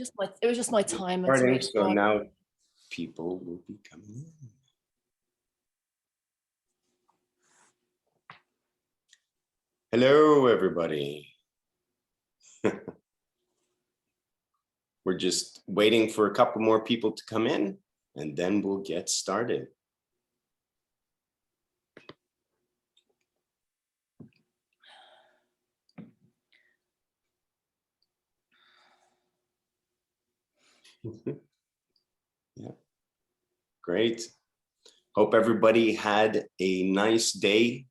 It was just my timer to Starting, make so now people will be coming in. Hello, everybody. We're just waiting for a couple more people to come in, and then we'll get started. Yeah, great. Hope everybody had a nice day.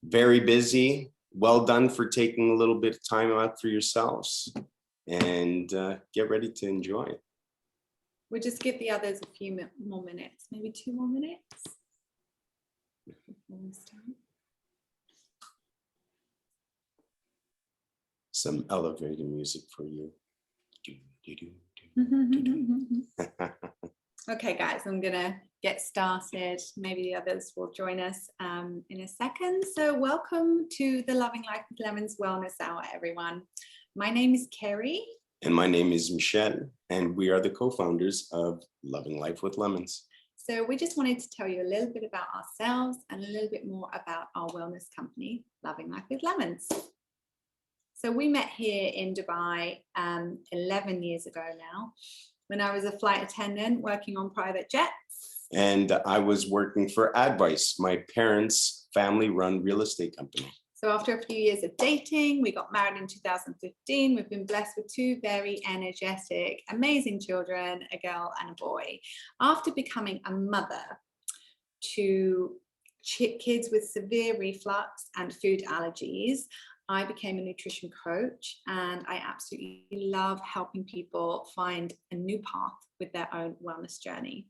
Very busy. Well done for taking a little bit of time out for yourselves, and get ready to enjoy it. We'll just give the others a few more minutes, maybe 2 more minutes. Some elevator music for you. Okay, guys, I'm gonna get started. Maybe the others will join us in a second. So welcome to the Loving Life with Lemons Wellness Hour, everyone. My name is Kerry. And my name is Michelle, and we are the co-founders of Loving Life with Lemons. So we just wanted to tell you a little bit about ourselves and a little bit more about our wellness company, Loving Life with Lemons. So we met here in Dubai 11 years ago now, when I was a flight attendant working on private jets. And I was working for Advice, my parents' family-run real estate company. So after a few years of dating, we got married in 2015. We've been blessed with 2 very energetic, amazing children, a girl and a boy. After becoming a mother to kids with severe reflux and food allergies, I became a nutrition coach, and I absolutely love helping people find a new path with their own wellness journey.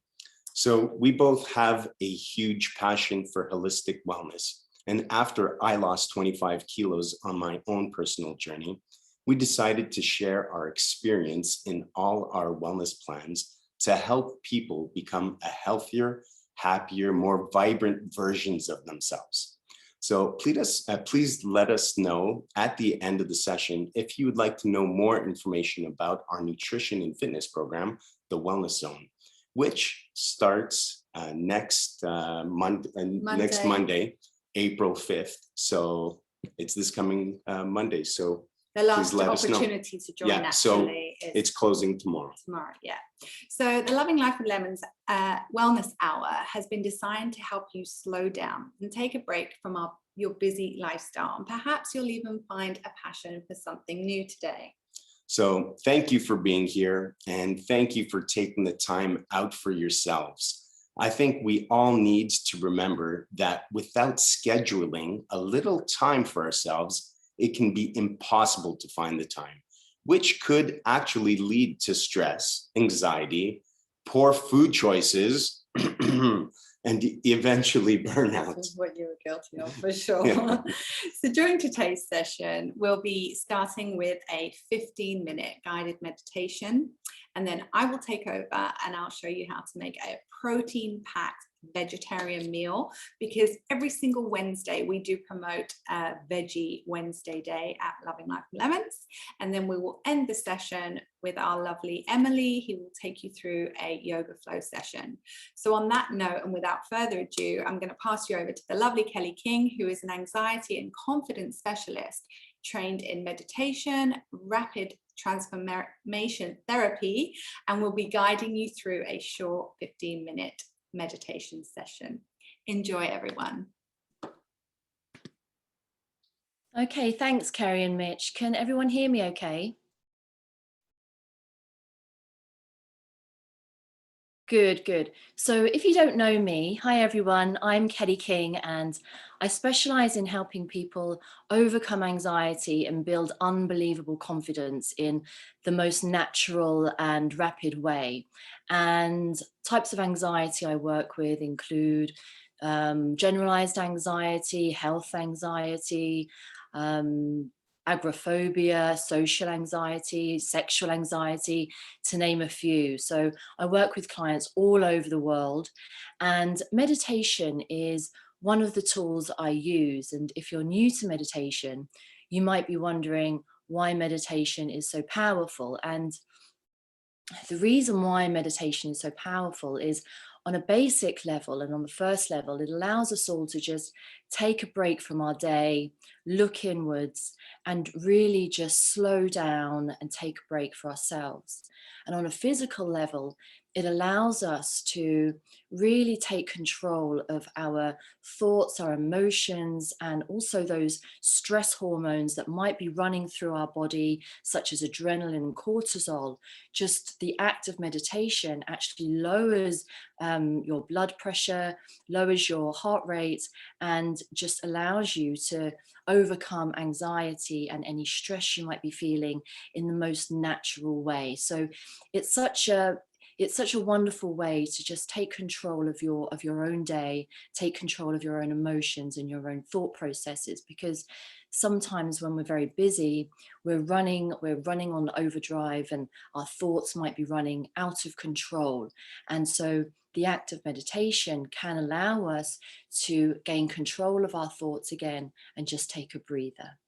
So we both have a huge passion for holistic wellness. And after I lost 25 kilos on my own personal journey, we decided to share our experience in all our wellness plans to help people become a healthier, happier, more vibrant versions of themselves. So please let us know at the end of the session if you would like to know more information about our nutrition and fitness program, the Wellness Zone, which starts next Monday, April 5th. So it's this coming Monday. So the last opportunity to join, yeah, actually, so it's closing tomorrow. Yeah. So the Loving Life with Lemons Wellness Hour has been designed to help you slow down and take a break from your busy lifestyle. And perhaps you'll even find a passion for something new today. So thank you for being here, and thank you for taking the time out for yourselves. I think we all need to remember that without scheduling a little time for ourselves, it can be impossible to find the time, which could actually lead to stress, anxiety, poor food choices, and eventually burnout. This is what you were guilty of, for sure. Yeah. So during today's session, we'll be starting with a 15-minute guided meditation, and then I will take over and I'll show you how to make a protein-packed vegetarian meal, because every single Wednesday we do promote a Veggie Wednesday day at Loving Life with Lemons, and then we will end the session with our lovely Emily, who will take you through a yoga flow session. So on that note, and without further ado, I'm going to pass you over to the lovely Kelly King, who is an anxiety and confidence specialist trained in meditation, rapid transformation therapy, and will be guiding you through a short 15-minute meditation session. Enjoy, everyone. Okay, thanks, Kerry and Mitch. Can everyone hear me okay? Good, good. So if you don't know me, hi everyone, I'm Kelly King, and I specialize in helping people overcome anxiety and build unbelievable confidence in the most natural and rapid way. And types of anxiety I work with include generalized anxiety, health anxiety, agoraphobia, social anxiety, sexual anxiety, to name a few. So I work with clients all over the world, and meditation is one of the tools I use. And if you're new to meditation, you might be wondering why meditation is so powerful. And the reason why meditation is so powerful is, on a basic level and on the first level, it allows us all to just take a break from our day, look inwards, and really just slow down and take a break for ourselves. And on a physical level, it allows us to really take control of our thoughts, our emotions, and also those stress hormones that might be running through our body, such as adrenaline and cortisol. Just the act of meditation actually lowers your blood pressure, lowers your heart rate, and just allows you to overcome anxiety and any stress you might be feeling in the most natural way. So it's such a wonderful way to just take control of your own day, take control of your own emotions and your own thought processes, because sometimes when we're very busy, we're running on overdrive, and our thoughts might be running out of control. And so the act of meditation can allow us to gain control of our thoughts again and just take a breather.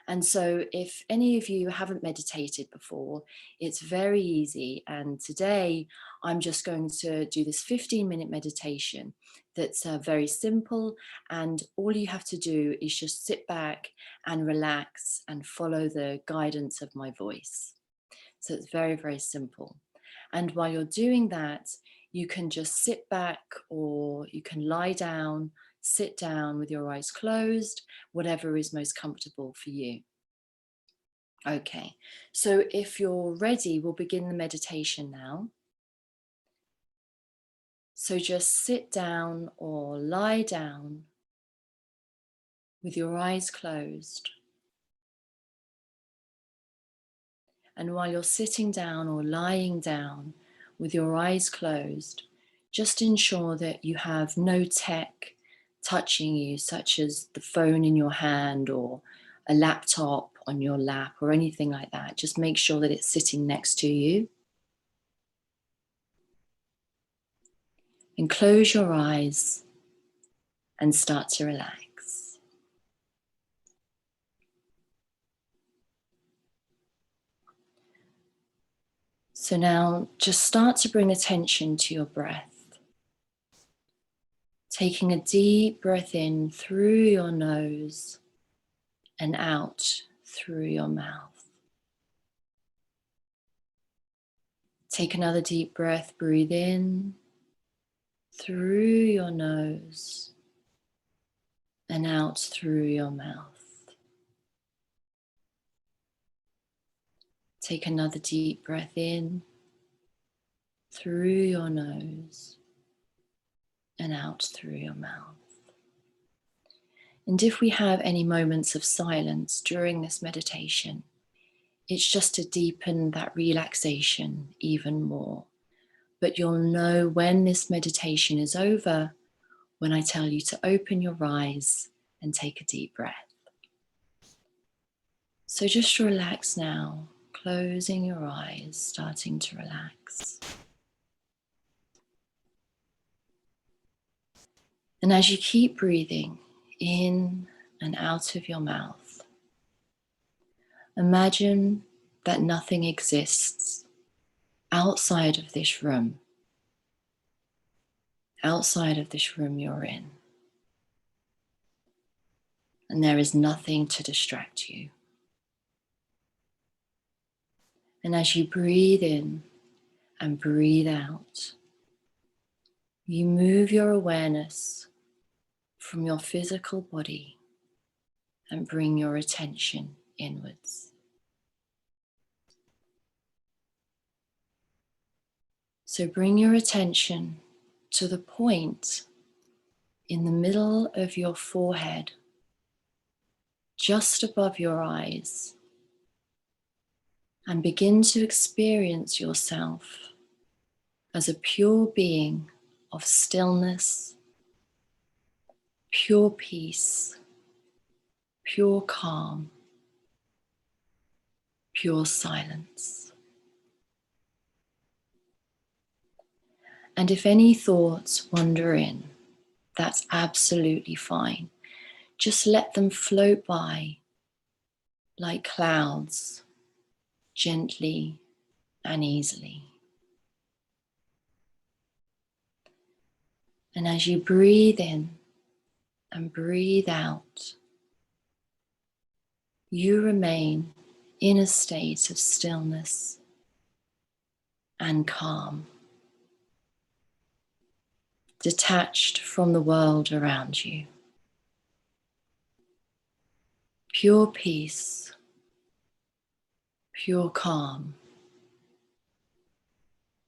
And so if any of you haven't meditated before, it's very easy. And today I'm just going to do this 15-minute meditation that's very simple. And all you have to do is just sit back and relax and follow the guidance of my voice. So it's very, very simple. And while you're doing that, you can just sit back, or you can lie down, sit down with your eyes closed, whatever is most comfortable for you. Okay, so if you're ready, we'll begin the meditation now. So just sit down or lie down with your eyes closed. And while you're sitting down or lying down with your eyes closed, just ensure that you have no tech touching you, such as the phone in your hand or a laptop on your lap or anything like that. Just make sure that it's sitting next to you. And close your eyes and start to relax. So now just start to bring attention to your breath. Taking a deep breath in through your nose and out through your mouth. Take another deep breath, breathe in through your nose and out through your mouth. Take another deep breath in through your nose and out through your mouth. And if we have any moments of silence during this meditation, it's just to deepen that relaxation even more. But you'll know when this meditation is over when I tell you to open your eyes and take a deep breath. So just relax now, closing your eyes, starting to relax. And as you keep breathing in and out of your mouth, imagine that nothing exists outside of this room you're in. And there is nothing to distract you. And as you breathe in and breathe out, you move your awareness from your physical body and bring your attention inwards. So bring your attention to the point in the middle of your forehead, just above your eyes, and begin to experience yourself as a pure being of stillness, pure peace, pure calm, pure silence. And if any thoughts wander in, that's absolutely fine. Just let them float by like clouds, gently and easily. And as you breathe in and breathe out, you remain in a state of stillness and calm, detached from the world around you. Pure peace, pure calm,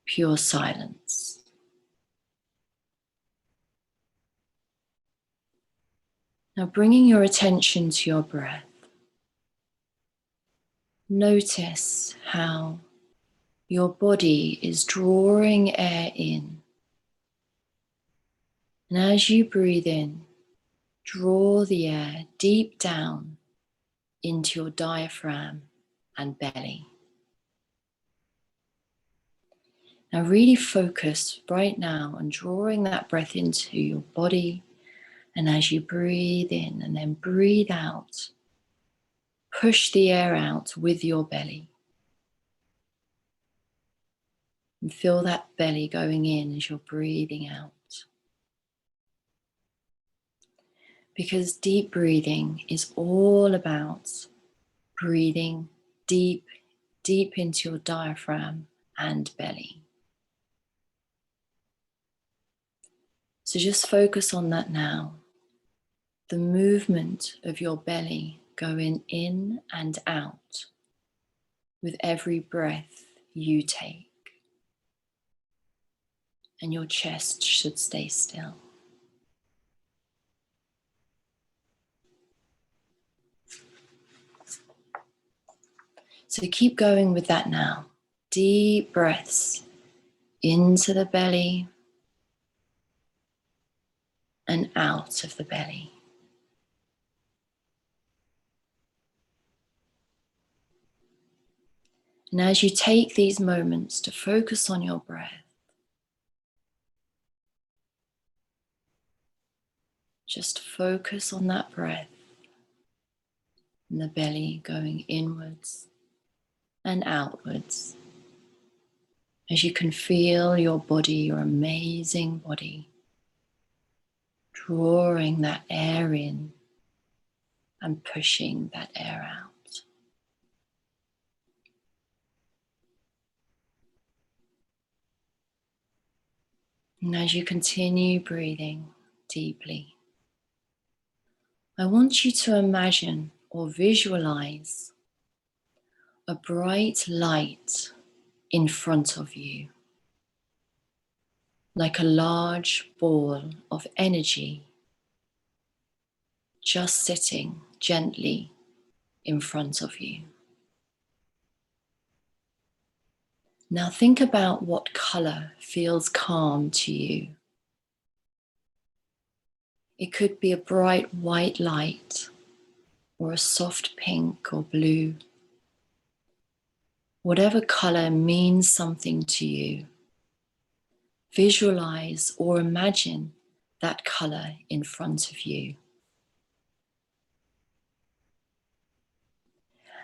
pure silence. Now bringing your attention to your breath, notice how your body is drawing air in. And as you breathe in, draw the air deep down into your diaphragm and belly. Now really focus right now on drawing that breath into your body. And as you breathe in and then breathe out, push the air out with your belly. And feel that belly going in as you're breathing out. Because deep breathing is all about breathing deep, deep into your diaphragm and belly. So just focus on that now. The movement of your belly going in and out with every breath you take. And your chest should stay still. So keep going with that now. Deep breaths into the belly and out of the belly. And as you take these moments to focus on your breath, just focus on that breath and the belly going inwards and outwards. As you can feel your body, your amazing body, drawing that air in and pushing that air out. And as you continue breathing deeply, I want you to imagine or visualize a bright light in front of you, like a large ball of energy just sitting gently in front of you. Now think about what color feels calm to you. It could be a bright white light or a soft pink or blue. Whatever color means something to you, visualize or imagine that color in front of you.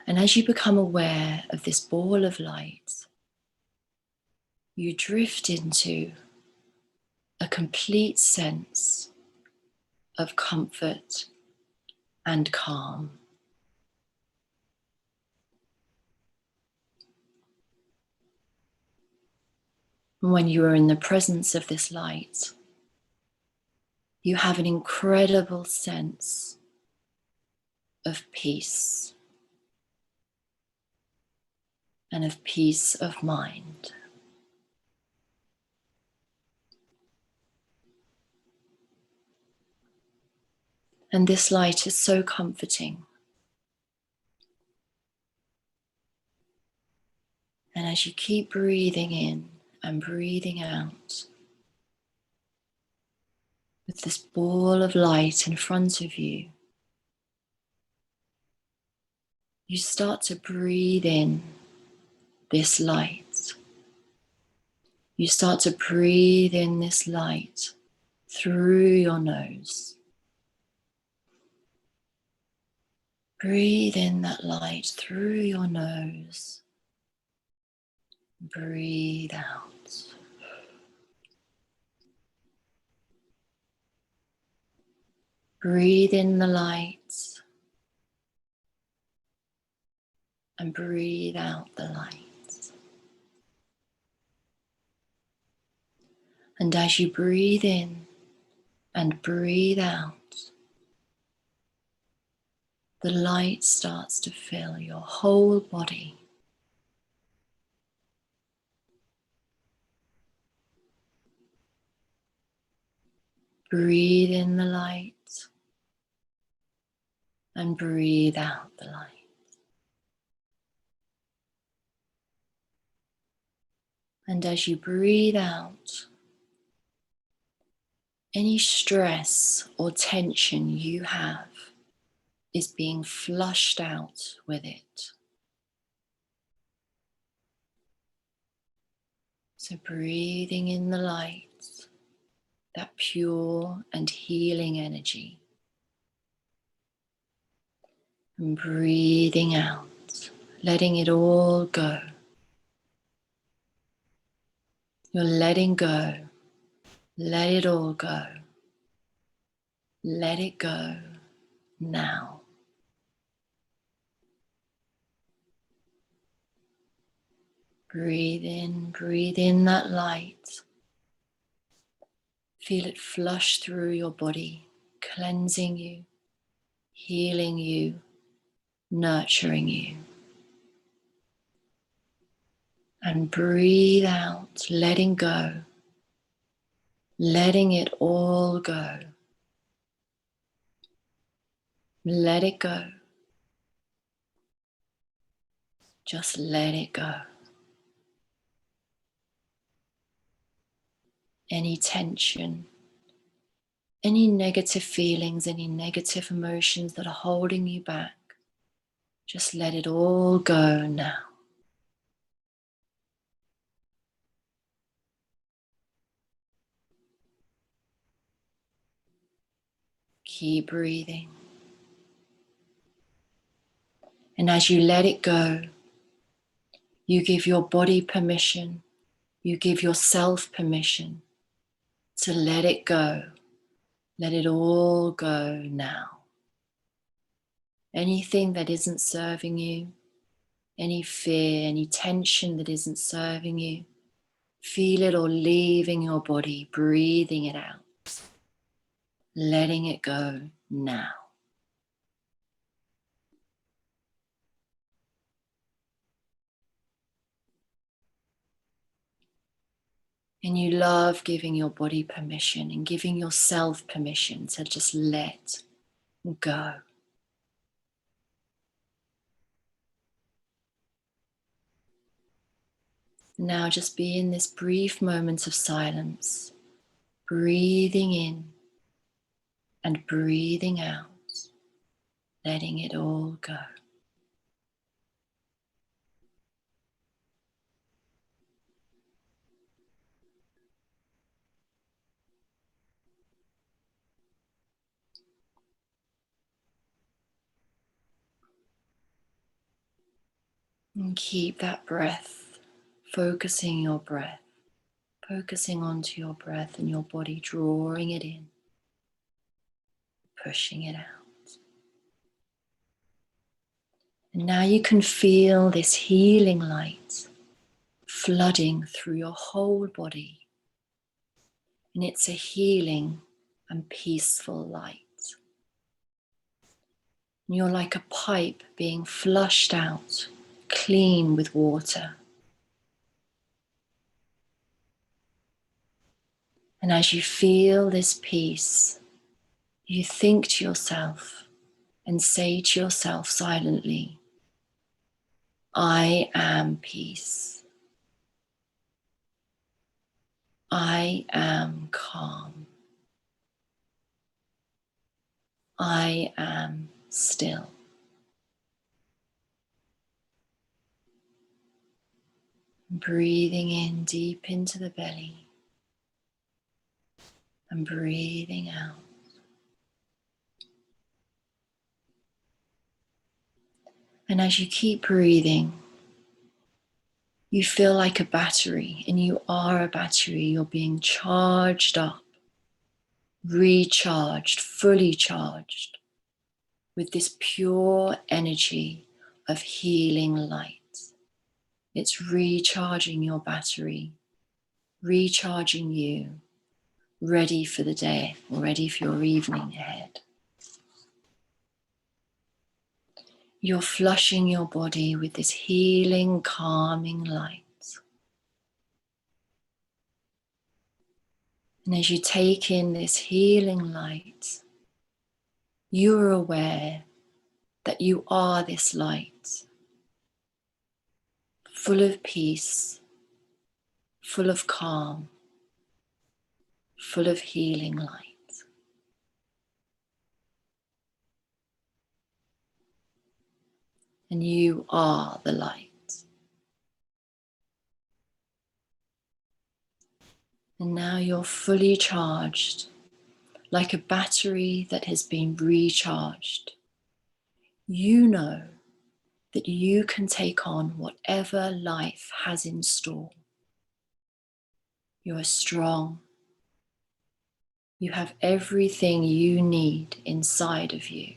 And as you become aware of this ball of light, you drift into a complete sense of comfort and calm. When you are in the presence of this light, you have an incredible sense of peace and of peace of mind. And this light is so comforting. And as you keep breathing in and breathing out, with this ball of light in front of you, you start to breathe in this light. You start to breathe in this light through your nose. Breathe in that light through your nose. Breathe out. Breathe in the light and breathe out the light. And as you breathe in and breathe out, the light starts to fill your whole body. Breathe in the light and breathe out the light. And as you breathe out, any stress or tension you have is being flushed out with it. So breathing in the light, that pure and healing energy. And breathing out, letting it all go. You're letting go. Let it all go. Let it go now. Breathe in that light. Feel it flush through your body, cleansing you, healing you, nurturing you. And breathe out, letting go, letting it all go. Let it go. Just let it go. Any tension, any negative feelings, any negative emotions that are holding you back, just let it all go now. Keep breathing. And as you let it go, you give your body permission, you give yourself permission to let it go. Let it all go now. Anything that isn't serving you, any fear, any tension that isn't serving you, feel it all leaving your body, breathing it out, letting it go now. And you love giving your body permission and giving yourself permission to just let go. Now just be in this brief moment of silence, breathing in and breathing out, letting it all go. And keep that breath, focusing your breath, focusing onto your breath and your body, drawing it in, pushing it out. And now you can feel this healing light flooding through your whole body. And it's a healing and peaceful light. And you're like a pipe being flushed out, clean with water. And as you feel this peace, you think to yourself and say to yourself silently, I am peace. I am calm. I am still. Breathing in deep into the belly and breathing out. And as you keep breathing, You feel like a battery, and you are a battery. You're being charged up, recharged, fully charged with this pure energy of healing light. It's recharging your battery, recharging you, ready for the day or ready for your evening ahead. You're flushing your body with this healing, calming light. And as you take in this healing light, you are aware that you are this light, full of peace, full of calm, full of healing light. And you are the light. And now you're fully charged, like a battery that has been recharged. You know that you can take on whatever life has in store. You are strong. You have everything you need inside of you.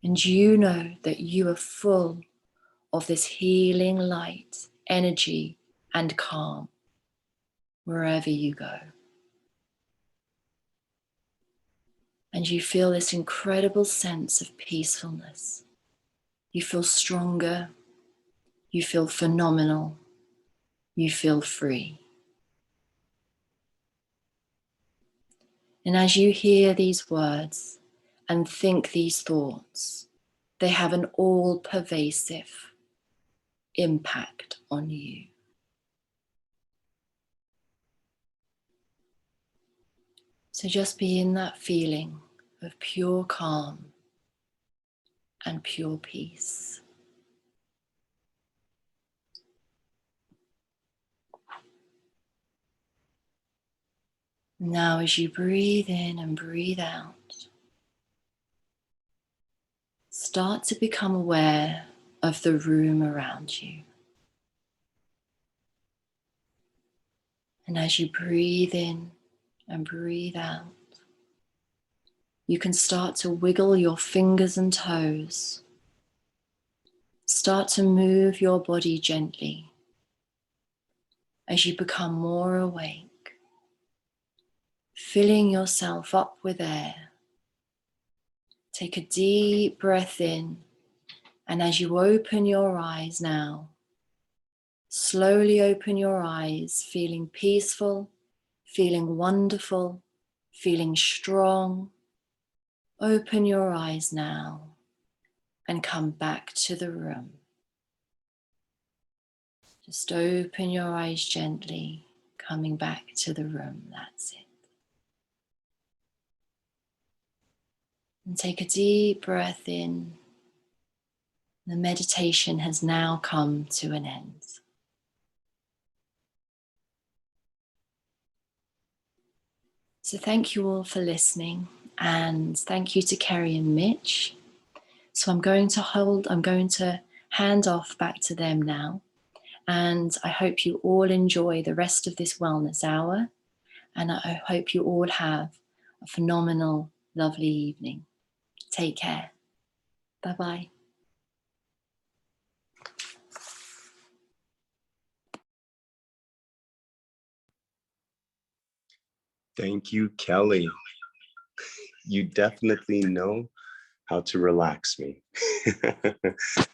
And you know that you are full of this healing light, energy, and calm wherever you go. And you feel this incredible sense of peacefulness. You feel stronger. You feel phenomenal. You feel free. And as you hear these words and think these thoughts, they have an all-pervasive impact on you. So just be in that feeling of pure calm and pure peace. Now, as you breathe in and breathe out, start to become aware of the room around you. And as you breathe in and breathe out, you can start to wiggle your fingers and toes. Start to move your body gently as you become more awake, filling yourself up with air. Take a deep breath in, and as you open your eyes now, slowly open your eyes, feeling peaceful, feeling wonderful, feeling strong. Open your eyes now and come back to the room. Just open your eyes gently, coming back to the room. That's it. And take a deep breath in. The meditation has now come to an end. So thank you all for listening, and thank you to Kerry and Mitch. So I'm going to hand off back to them now. And I hope you all enjoy the rest of this wellness hour. And I hope you all have a phenomenal, lovely evening. Take care. Bye-bye. Thank you, Kelly. You definitely know how to relax me.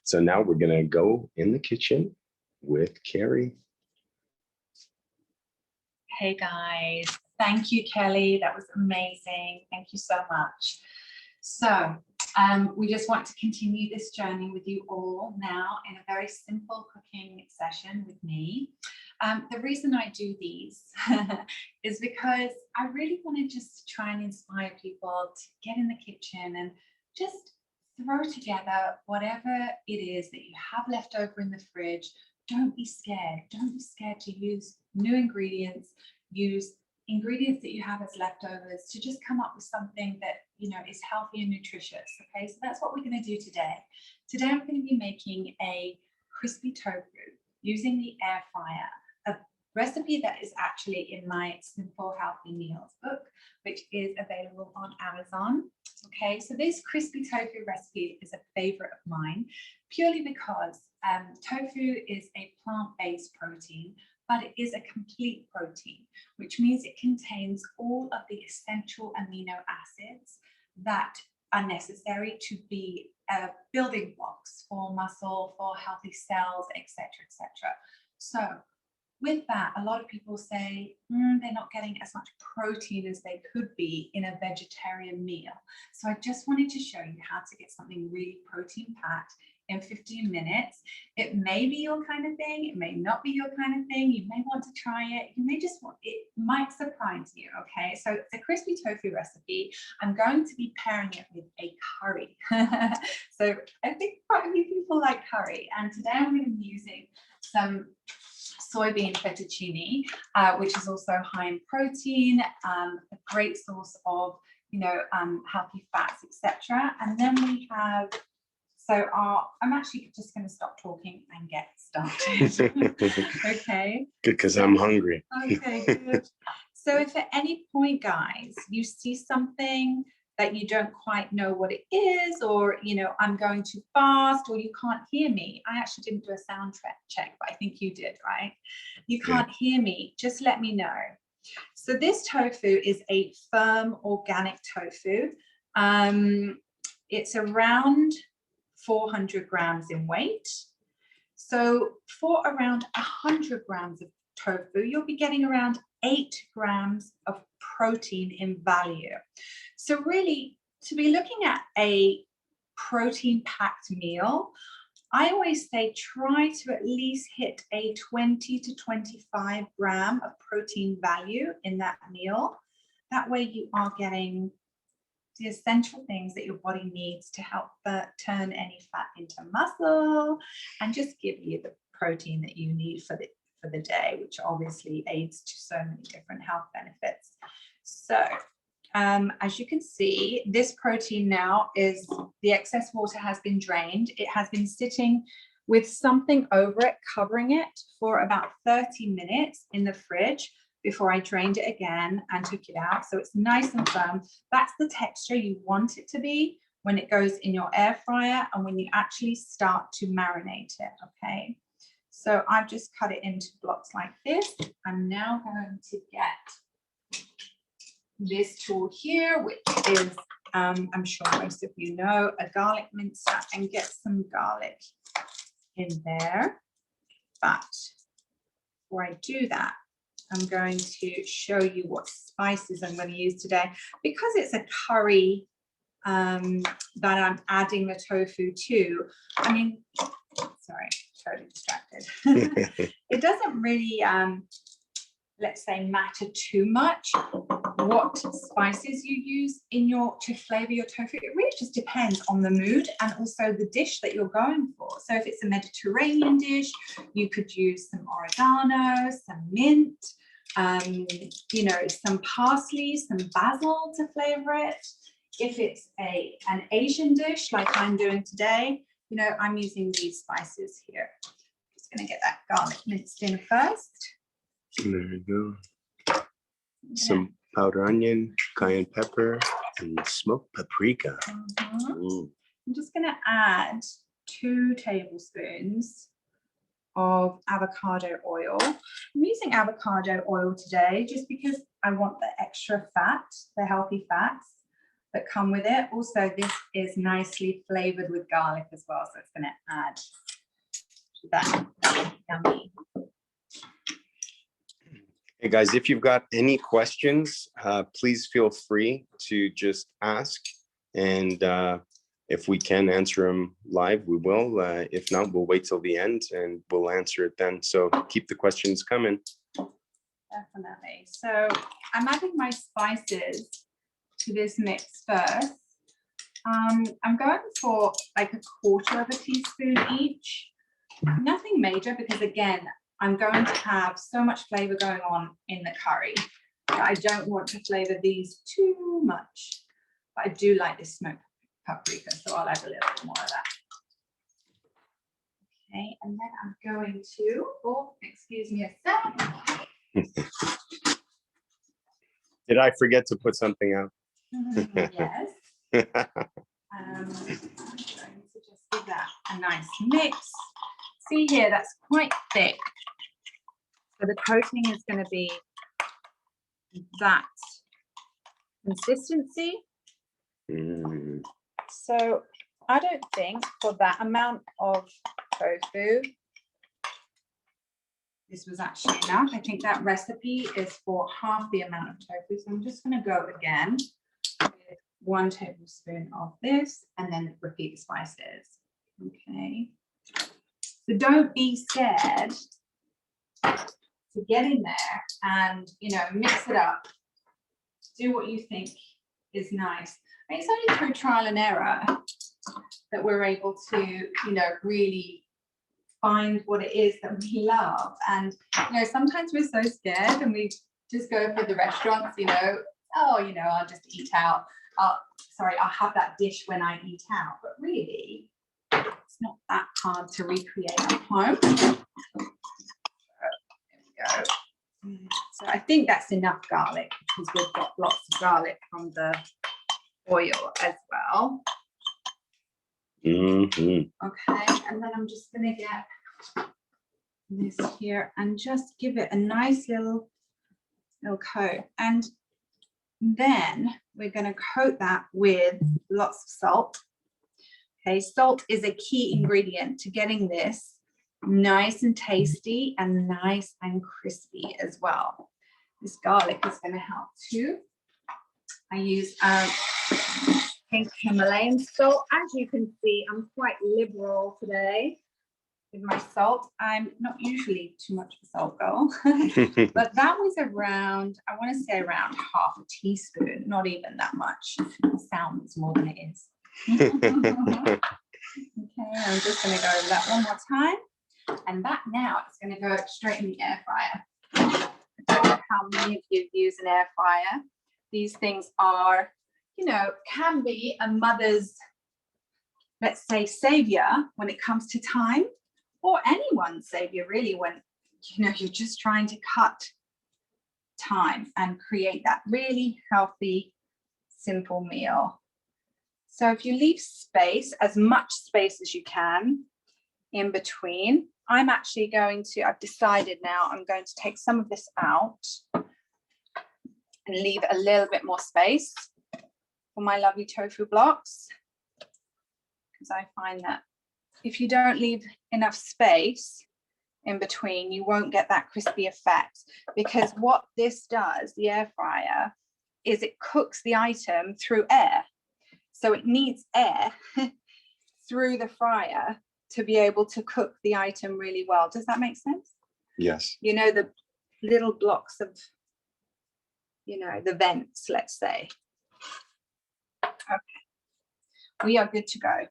So now we're gonna go in the kitchen with Carrie. Hey guys, thank you, Kelly. That was amazing. Thank you so much. So we just want to continue this journey with you all now in a very simple cooking session with me. The reason I do these is because I really want to just try and inspire people to get in the kitchen and just throw together whatever it is that you have left over in the fridge. Don't be scared. Don't be scared to use new ingredients. Use ingredients that you have as leftovers to just come up with something that, you know, is healthy and nutritious. Okay, so that's what we're going to do today. Today I'm going to be making a crispy tofu using the air fryer, a recipe that is actually in my Simple Healthy Meals book, which is available on Amazon. Okay, so this crispy tofu recipe is a favorite of mine, purely because tofu is a plant-based protein, but it is a complete protein, which means it contains all of the essential amino acids that are necessary to be building blocks for muscle, for healthy cells, etc., etc. So with that, a lot of people say they're not getting as much protein as they could be in a vegetarian meal. So I just wanted to show you how to get something really protein packed in 15 minutes. It may be your kind of thing. It may not be your kind of thing. You may want to try it. You may just want, it might surprise you. Okay, so it's a crispy tofu recipe. I'm going to be pairing it with a curry. So I think quite a few people like curry. And today I'm going to be using some soybean fettuccine, which is also high in protein, a great source of, healthy fats, etc. And then we have, I'm actually just going to stop talking and get started. Okay. Good, because I'm hungry. Okay, good. So if at any point, guys, you see something that you don't quite know what it is, or, I'm going too fast, or you can't hear me. I actually didn't do a sound check, but I think you did, right? You can't hear me, just let me know. So this tofu is a firm organic tofu. It's around 400 grams in weight. So for around 100 grams of tofu, you'll be getting around 8 grams of protein in value. So really, to be looking at a protein-packed meal, I always say try to at least hit a 20 to 25 gram of protein value in that meal. That way you are getting the essential things that your body needs to help turn any fat into muscle and just give you the protein that you need for the day, which obviously aids to so many different health benefits. So as you can see, this protein now is, the excess water has been drained. It has been sitting with something over it, covering it for about 30 minutes in the fridge before I drained it again and took it out. So it's nice and firm. That's the texture you want it to be when it goes in your air fryer and when you actually start to marinate it, okay? So I've just cut it into blocks like this. I'm now going to get this tool here, which is, I'm sure most of you know, a garlic mincer, and get some garlic in there. But before I do that, I'm going to show you what spices I'm going to use today. Because it's a curry that I'm adding the tofu to, I mean, sorry, totally distracted. It doesn't really, let's say, matter too much what spices you use to flavor your tofu. It really just depends on the mood and also the dish that you're going for. So if it's a Mediterranean dish, you could use some oregano, some mint, some parsley, some basil to flavor it. If it's an Asian dish like I'm doing today, I'm using these spices here. Just going to get that garlic minced in first. There you go. Some powdered onion, cayenne pepper, and smoked paprika. I'm just going to add 2 tablespoons of avocado oil. I'm using avocado oil today just because I want the extra fat, the healthy fats that come with it. Also, this is nicely flavored with garlic as well, so it's going to add to that yummy. Hey guys, if you've got any questions, please feel free to just ask, and if we can answer them live, we will. If not, we'll wait till the end and we'll answer it then. So keep the questions coming. Definitely. So I'm adding my spices to this mix first. I'm going for like 1/4 teaspoon each. Nothing major, because again, I'm going to have so much flavor going on in the curry that I don't want to flavor these too much. But I do like this smoked paprika, so I'll add a little bit more of that. Okay, and then I'm going to, oh, excuse me a sec. Did I forget to put something out? Yes. I'm going to just give that a nice mix. See here, that's quite thick. So the coating is going to be that consistency. Mm. So I don't think for that amount of tofu, this was actually enough. I think that recipe is for half the amount of tofu. So I'm just going to go again with 1 tablespoon of this and then repeat the spices. Okay. So don't be scared to get in there and, you know, mix it up. Do what you think is nice. I mean, it's only through trial and error that we're able to, you know, really find what it is that we love. And, you know, sometimes we're so scared and we just go for the restaurants, you know, oh, you know, I'll just eat out. I'll have that dish when I eat out. But really, it's not that hard to recreate at home. So, there we go. So I think that's enough garlic because we've got lots of garlic from the oil as well. Mm-hmm. Okay, and then I'm just going to get this here and just give it a nice little coat. And then we're going to coat that with lots of salt. Okay, salt is a key ingredient to getting this nice and tasty and nice and crispy as well. This garlic is going to help too. I use pink Himalayan salt. As you can see, I'm quite liberal today with my salt. I'm not usually too much of a salt girl, but that was around, I want to say around half a teaspoon, not even that much. It sounds more than it is. Okay, I'm just going to go over that one more time. And that now it's going to go straight in the air fryer. I don't know how many of you use an air fryer. These things are, you know, can be a mother's, let's say, savior when it comes to time, or anyone's savior really when, you know, you're just trying to cut time and create that really healthy, simple meal. So if you leave space, as much space as you can in between, I'm actually going to, I've decided now, I'm going to take some of this out and leave a little bit more space for my lovely tofu blocks. Because I find that if you don't leave enough space in between, you won't get that crispy effect. Because what this does, the air fryer, is it cooks the item through air. So it needs air through the fryer to be able to cook the item really well. Does that make sense? Yes. You know, the little blocks of, you know, the vents, let's say. Okay, we are good to go.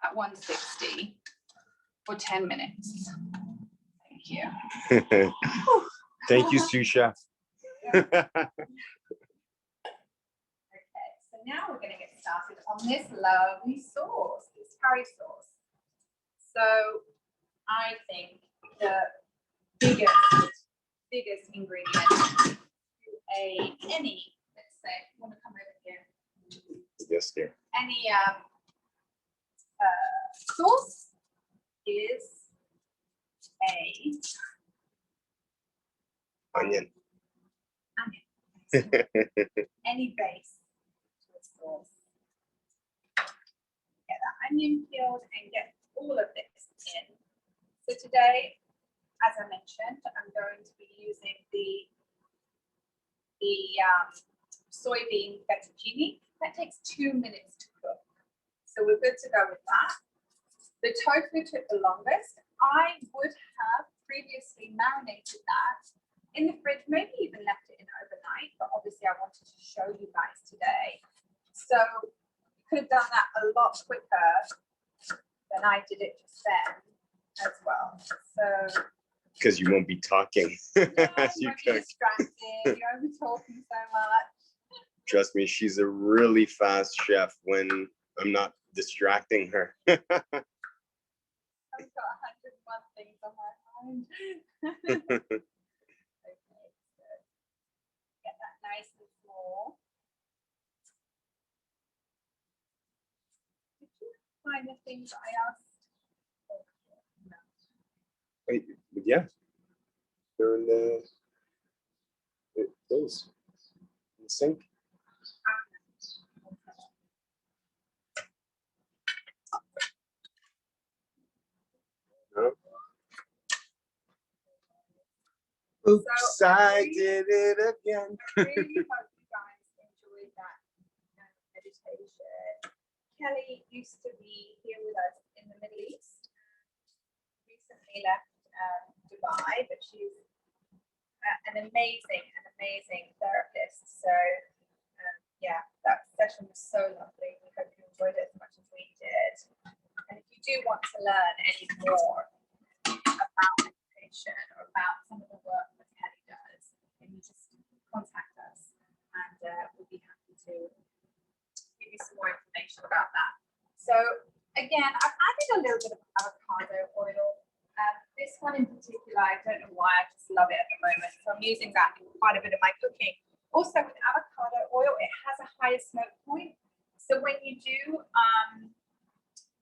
At 160 for 10 minutes. Thank you. Thank you, sous chef. Okay, so now we're going to get started on this lovely sauce, this curry sauce. So I think the biggest ingredient to any, let's say, you want to come over here? Yes, dear. Any sauce is a Onion. Any base to a sauce. Get that onion peeled and get all of this in. So today, as I mentioned, I'm going to be using the soybean fettuccine. That takes 2 minutes to cook. So we're good to go with that. The tofu took the longest. I would have previously marinated that in the fridge, maybe even left it in overnight, but obviously I wanted to show you guys today. So you could have done that a lot quicker than I did it just then as well. So Because you won't be talking. yeah, You you cook. distracted, you won't be talking so much. Trust me, she's a really fast chef when I'm not distracting her. I've got 101 things on my mind. Okay, so get that nice and small. Did you find the things that I asked? Oh, no. Wait, yeah. They're in those in the sink. No. Oops, I did it again. I really hope you guys enjoyed that meditation. Kelly used to be here with us in the Middle East. Recently left Dubai, but she's an amazing therapist. So yeah, that session was so lovely. We hope you enjoyed it as much as we did. And if you do want to learn any more about meditation or about some of the work that Kelly does, then you just contact us and we'll be happy to give you some more information about that. So again, I've added a little bit of avocado oil. This one in particular, I don't know why, I just love it at the moment. So I'm using that in quite a bit of my cooking. Also with avocado oil, it has a higher smoke point. So when you do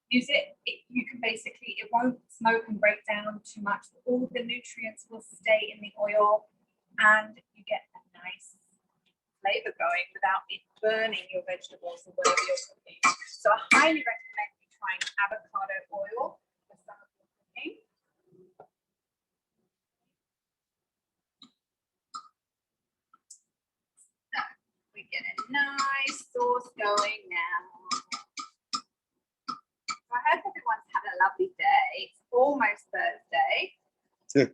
use it, you can basically, it won't smoke and break down too much. All the nutrients will stay in the oil and you get a nice flavor going without it burning your vegetables or whatever you're cooking. So I highly recommend you trying avocado oil for some of your cooking. So we get a nice sauce going now. So I hope everyone's had a lovely day. It's almost Thursday. The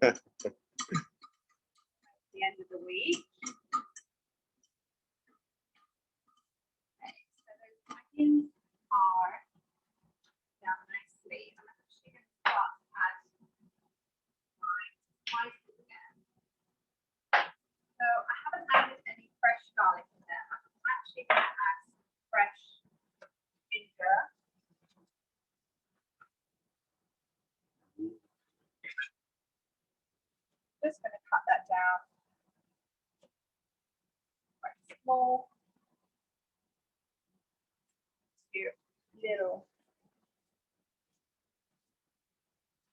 end of the week. Okay, so those onions are down nicely. I'm actually going to start to add my spices again. So I haven't added any fresh garlic in there. I'm actually going to add some fresh ginger. Just going to cut that down quite small to little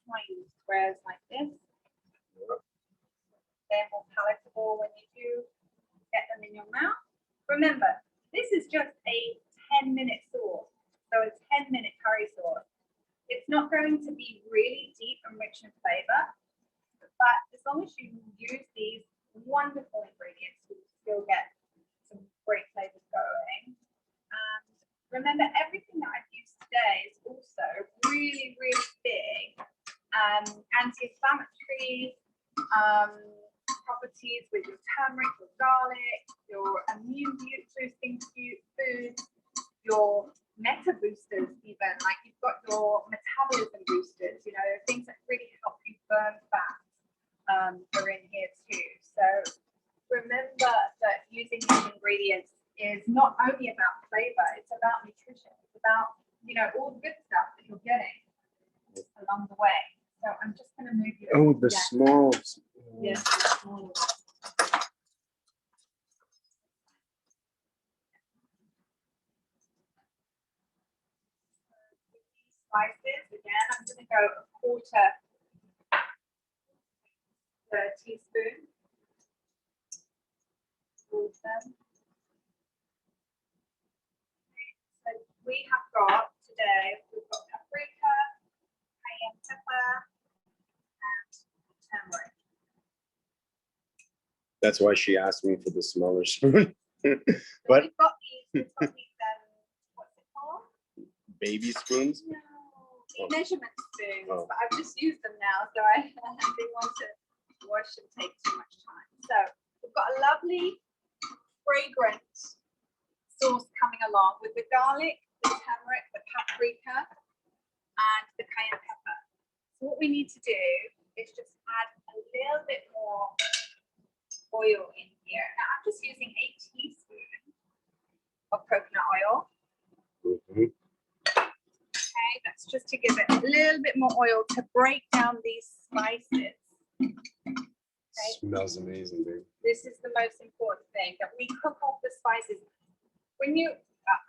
tiny squares like this. They're more palatable when you do get them in your mouth. Remember, this is just a 10-minute sauce, so a 10-minute curry sauce. It's not going to be really deep and rich in flavor, but as long as you use these wonderful ingredients, you still get some great flavors going. And remember, everything that I've used today is also really, really big anti-inflammatory properties with your turmeric, your garlic, your immune boosting foods, your meta boosters even, like you've got your metabolism boosters, you know, things that really help you burn fat are in here too. So remember that using these ingredients is not only about flavor, it's about nutrition. It's about, you know, all the good stuff that you're getting along the way. So I'm just going to move you. Oh, the smalls. Yes, the small. Spices again, I'm going to go a quarter teaspoon. So we have got today, we've got paprika, cayenne pepper, and turmeric. That's why she asked me for the smaller spoon. But we've got these what's it called? Baby spoons? No, the measurement spoons, Oh. but I've just used them now, so I didn't want to wash and take too much time. So we've got a lovely, fragrant sauce coming along with the garlic, the turmeric, the paprika, and the cayenne pepper. So what we need to do is just add a little bit more oil in here. Now I'm just using a teaspoon of coconut oil. Mm-hmm. Okay, that's just to give it a little bit more oil to break down these spices. Okay. Smells amazing, dude. This is the most important thing, that we cook off the spices. When you,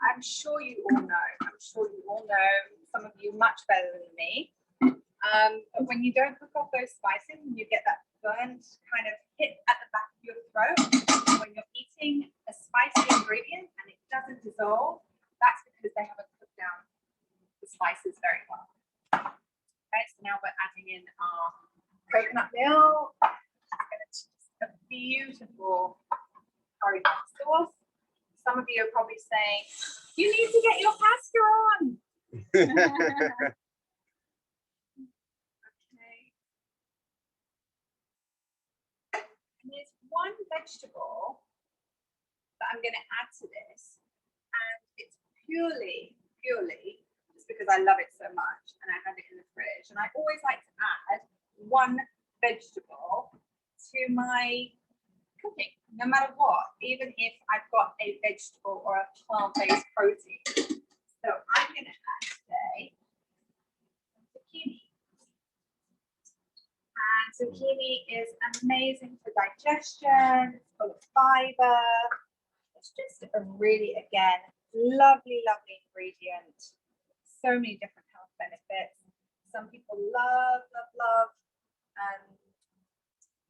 I'm sure you all know, some of you much better than me. But when you don't cook off those spices, and you get that burnt kind of hit at the back of your throat when you're eating a spicy ingredient and it doesn't dissolve, that's because they haven't cooked down the spices very well. Okay, so now we're adding in our coconut milk. It's just a beautiful curry sauce. Some of you are probably saying, you need to get your pasta on. Okay. And there's one vegetable that I'm going to add to this, and it's purely just because I love it so much and I have it in the fridge. And I always like to add one vegetable to my cooking, no matter what, even if I've got a vegetable or a plant-based protein. So I'm going to add today zucchini. And zucchini is amazing for digestion, it's full of fiber. It's just a really, again, lovely ingredient. So many different health benefits. Some people love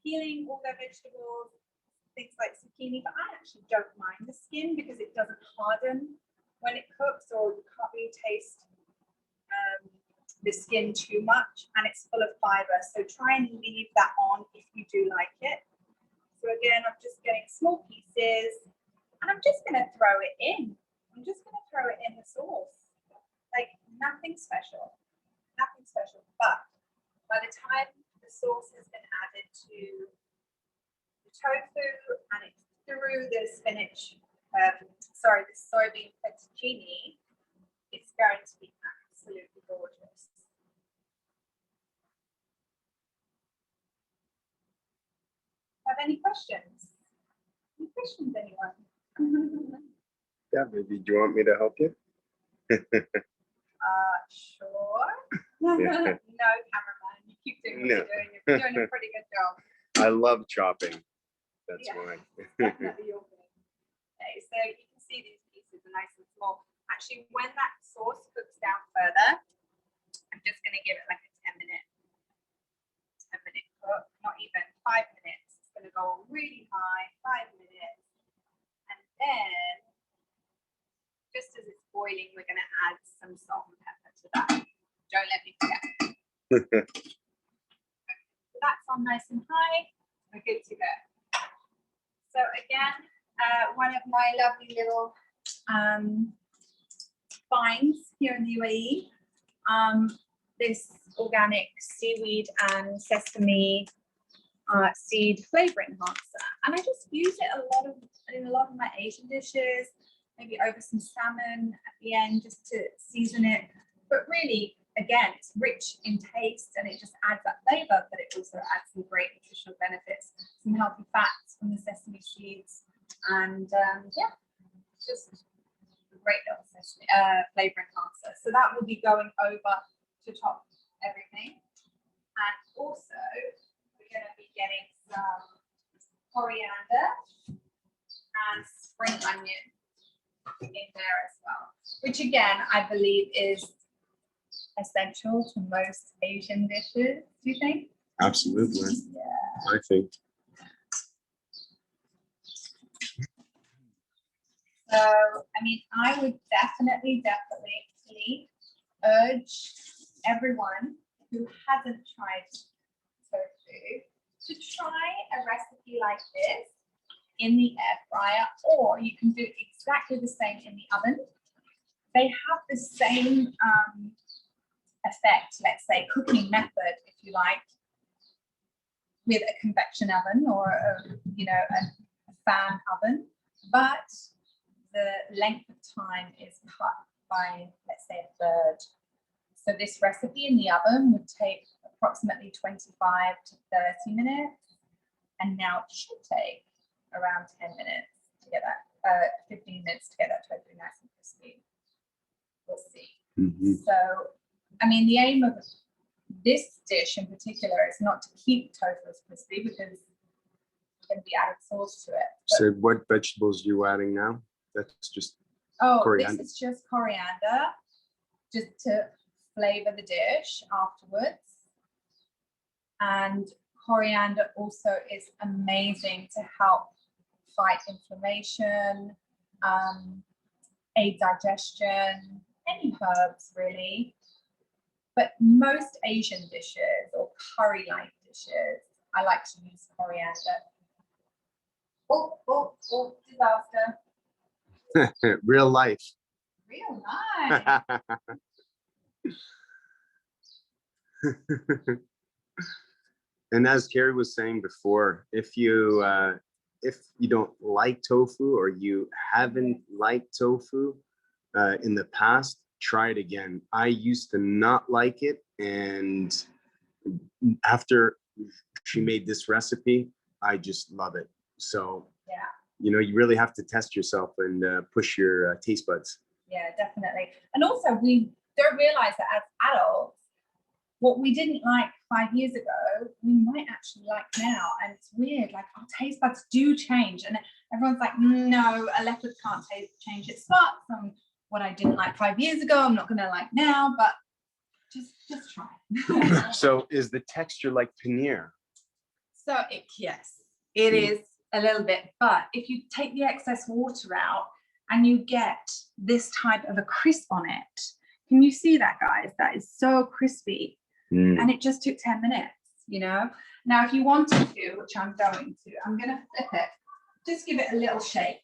peeling all their vegetables, things like zucchini, but I actually don't mind the skin because it doesn't harden when it cooks, or you can't really taste the skin too much, and it's full of fiber. So try and leave that on if you do like it. So again, I'm just getting small pieces and I'm just going to throw it in. I'm just going to throw it in the sauce. Like nothing special, but by the time the sauce has been added to the tofu and it's through the spinach, the soybean fettuccine, it's going to be absolutely gorgeous. Have any questions? Any questions, anyone? Yeah, maybe. Do you want me to help you? Sure. No, cameraman. You keep doing what you're doing. You're doing a pretty good job. I love chopping. That's why. Definitely your thing. Okay, so you can see these pieces are nice and small. Actually, when that sauce cooks down further, I'm just going to give it like a 10-minute cook, not even 5 minutes. It's going to go really high, 5 minutes. And then, just as it's boiling, we're going to add some salt and pepper to that. Don't let me forget. So that's on nice and high. We're good to go. So again, one of my lovely little finds here in the UAE, this organic seaweed and sesame seed flavor enhancer, and I just use it in a lot of my Asian dishes, maybe over some salmon at the end just to season it. But really, again, it's rich in taste and it just adds that flavor, but it also adds some great nutritional benefits, some healthy fats from the sesame seeds, and yeah, just a great little sesame flavor enhancer. So that will be going over to top everything. And also, we're going to be getting some coriander and spring onion in there as well, which again, I believe is essential to most Asian dishes. Do you think? Absolutely. Yeah. I think. So, I mean, I would definitely urge everyone who hasn't tried tofu to try a recipe like this in the air fryer, or you can do exactly the same in the oven. They have the same effect, let's say, cooking method, if you like, with a convection oven or a fan oven, but the length of time is cut by, let's say, a third. So this recipe in the oven would take approximately 25 to 30 minutes, and now it should take around 10 minutes to get that, 15 minutes to get that tofu nice and crispy. We'll see. Mm-hmm. So I mean, the aim of this dish in particular is not to keep tofu as crispy because it's going to be added sauce to it. So what vegetables are you adding now? That's just coriander. This is just coriander, just to flavor the dish afterwards. And coriander also is amazing to help fight inflammation, aid digestion, any herbs really. But most Asian dishes or curry-like dishes, I like to use coriander. Oh, disaster. Real life. Real nice. And as Carrie was saying before, if you don't like tofu or you haven't liked tofu in the past, try it again. I used to not like it, and after she made this recipe, I just love it. So Yeah. You know, you really have to test yourself and push your taste buds. Yeah, definitely. And also, we don't realize that as adults, what we didn't like 5 years ago, we might actually like now. And it's weird, like our taste buds do change. And everyone's like, no, a leopard can't change its spots. And what I didn't like 5 years ago, I'm not going to like now, but just try. So is the texture like paneer? So yes, it is a little bit, but if you take the excess water out and you get this type of a crisp on it, can you see that, guys? That is so crispy. And it just took 10 minutes, you know. Now, if you wanted to, which I'm going to flip it, just give it a little shake,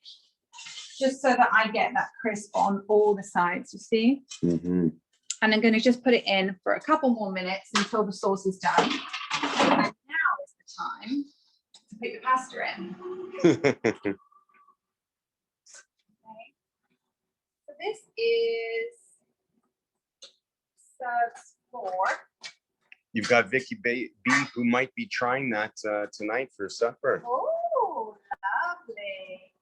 just so that I get that crisp on all the sides, you see? And I'm going to just put it in for a couple more minutes until the sauce is done. And now is the time to put your pasta in. Okay. So this is served for. You've got Vicky B, who might be trying that tonight for supper. Oh, lovely.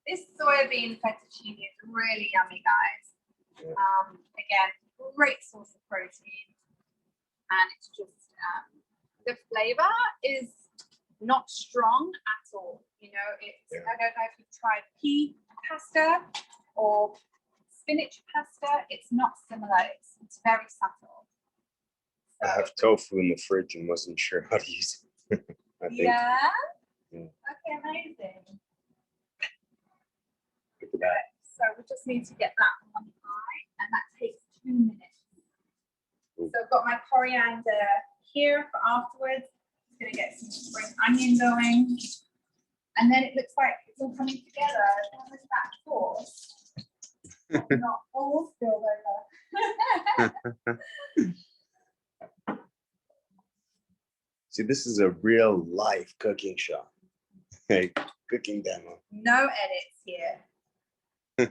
This soybean fettuccine is really yummy, guys. Again, great source of protein. And it's just, the flavor is not strong at all. You know, it's, I don't know if you've tried pea pasta or spinach pasta. It's not similar. It's very subtle. I have tofu in the fridge and wasn't sure how to use it. I think. Yeah? Yeah. Okay, amazing. Look at that. So we just need to get that on high, and that takes 2 minutes. Ooh. So I've got my coriander here for afterwards. I'm going to get some spring onion going. And then it looks like it's all coming together. As long as that sauce not all spilled over. See, this is a real life cooking show. Hey, cooking demo. No edits here. So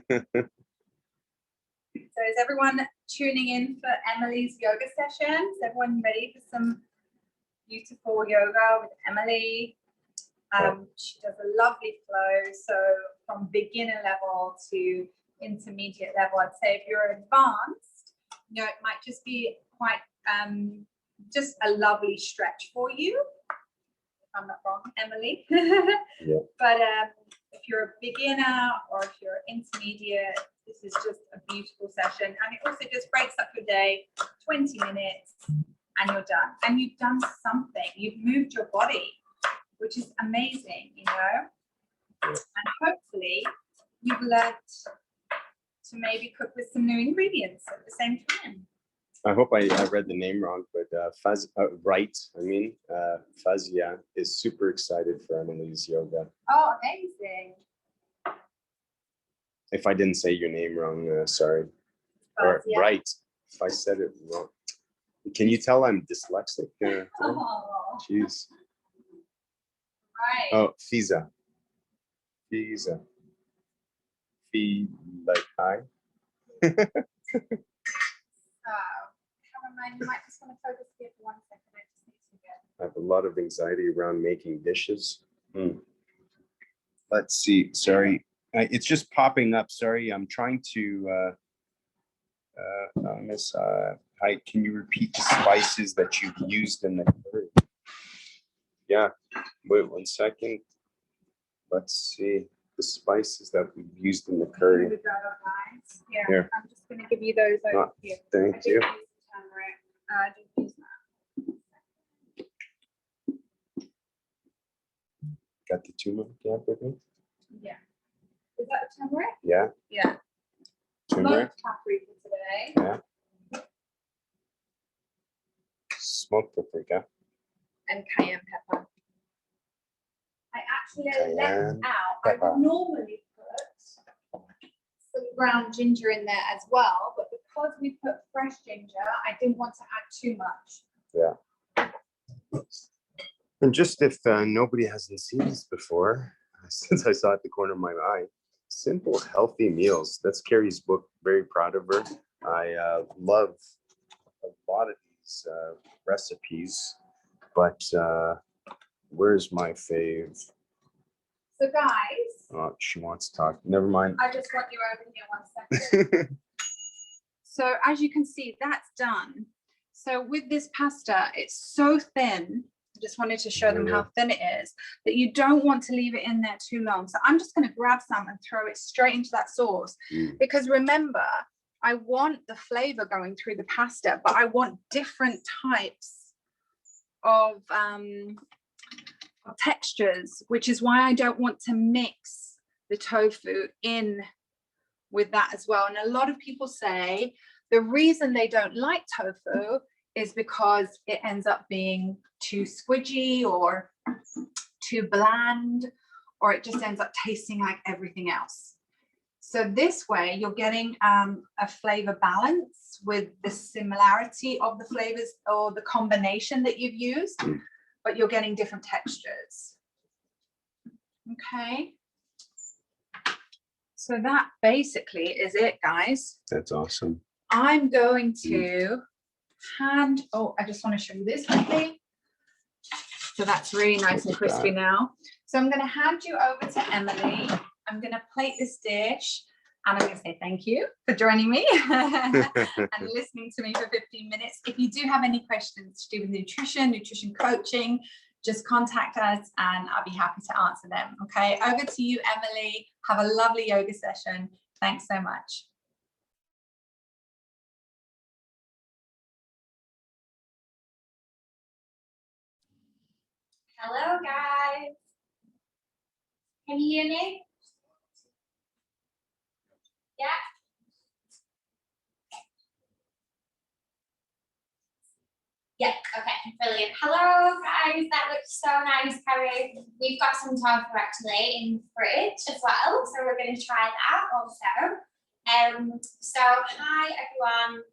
is everyone tuning in for Emily's yoga session? Is everyone ready for some beautiful yoga with Emily? She does a lovely flow. So from beginner level to intermediate level, I'd say if you're advanced, you know, it might just be quite just a lovely stretch for you. If I'm not wrong, Emily. Yeah. But if you're a beginner or if you're intermediate, this is just a beautiful session. And it also just breaks up your day, 20 minutes, and you're done. And you've done something. You've moved your body, which is amazing, you know. Yeah. And hopefully you've learned to maybe cook with some new ingredients at the same time. I hope I read the name wrong, but Fazia is super excited for Emily's yoga. Oh, amazing. If I didn't say your name wrong, sorry. Or Fazia. right, if I said it wrong. Can you tell I'm dyslexic? Oh, Jeez. right. Oh, Fiza. Fiza. Fee, like hi. Cameraman, you might just want to focus here for 1 second. I just need to get. I have a lot of anxiety around making dishes. Let's see. Sorry, it's just popping up. Sorry, I'm trying to miss Hi, can you repeat the spices that you've used in the curry? Yeah, wait 1 second. Let's see the spices that we've used in the curry. Yeah, Here. I'm just going to give you those over here. Thank you. I didn't use that. Got the turmeric, yeah, baby? Yeah. Is that the turmeric? Yeah, Yeah. turmeric, Smoked paprika today. yeah. Smoked paprika. And cayenne pepper. I actually left Cayenne out. I pepper. would normally put some ground ginger in there as well, but because we put fresh ginger, I didn't want to add too much. Yeah. And just if nobody hasn't seen this before, since I saw it at the corner of my eye, simple, healthy meals. That's Carrie's book. Very proud of her. I love a lot of these recipes, but where's my fave? So guys, Oh, she wants to talk. Never mind. I just want you over here 1 second. So as you can see, that's done. So with this pasta, it's so thin. I just wanted to show them how thin it is, that you don't want to leave it in there too long. So I'm just going to grab some and throw it straight into that sauce. Because remember, I want the flavor going through the pasta, but I want different types of textures, which is why I don't want to mix the tofu in with that as well. And a lot of people say the reason they don't like tofu is because it ends up being too squidgy or too bland, or it just ends up tasting like everything else. So this way you're getting a flavor balance with the similarity of the flavors or the combination that you've used, but you're getting different textures. Okay. So that basically is it, guys. That's awesome. I'm going to I just want to show you this quickly. So that's really nice and crispy now. So I'm going to hand you over to Emily. I'm going to plate this dish and I'm going to say thank you for joining me and listening to me for 15 minutes. If you do have any questions to do with nutrition coaching, just contact us and I'll be happy to answer them. Okay, over to you, Emily. Have a lovely yoga session. Thanks so much. Hello guys, can you hear me? Yeah? Yeah, okay, brilliant. Hello guys, that looks so nice, Carrie. We've got some tofu actually in the fridge as well, so we're going to try that also. So hi everyone,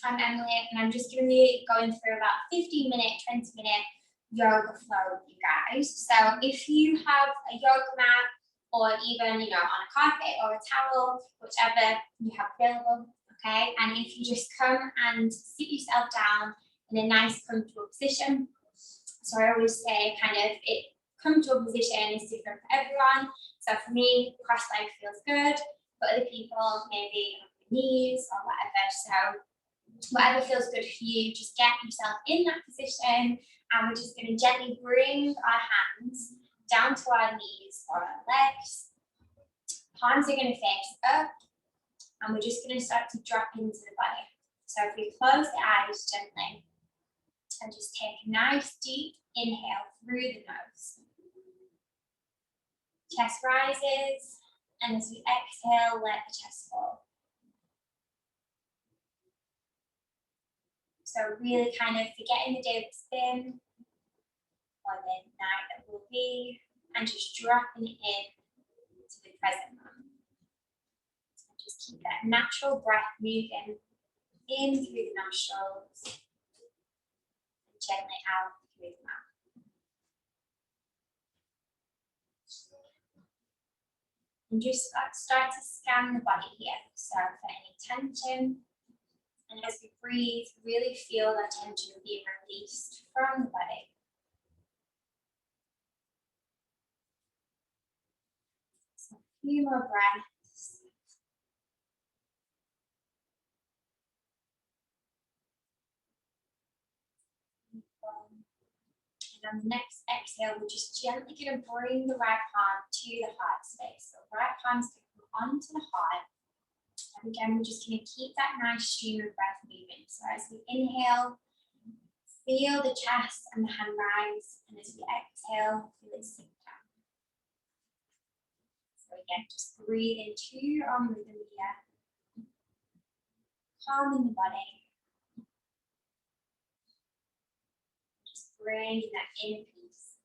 I'm Emily and I'm just going to be going through about 15-minute, 20-minute yoga flow with you guys. So if you have a yoga mat or even, on a carpet or a towel, whichever you have available, okay? And if you just come and sit yourself down in a nice comfortable position. So I always say it comfortable position is different for everyone. So for me, cross-legged feels good, but other people maybe on their knees or whatever. So whatever feels good for you, just get yourself in that position and we're just going to gently bring our hands down to our knees or our legs. Palms are going to face up and we're just going to start to drop into the body. So if we close the eyes gently and just take a nice deep inhale through the nose. Chest rises and as we exhale, let the chest fall. So really forgetting the day that's been or the night that will be and just dropping it in to the present moment. And just keep that natural breath moving in through the nostrils and gently out through the mouth. And just start to scan the body here. So for any tension. And as we breathe, really feel that tension being released from the body. So a few more breaths. on the next exhale, we're just gently going to bring the right palm to the heart space. So right palm's going to come onto the heart. And again, we're just going to keep that nice stream of breath moving. So as we inhale, feel the chest and the hand rise. And as we exhale, feel it sink down. So again, just breathe into your own rhythm here. Calming the body. Just bringing that inner peace.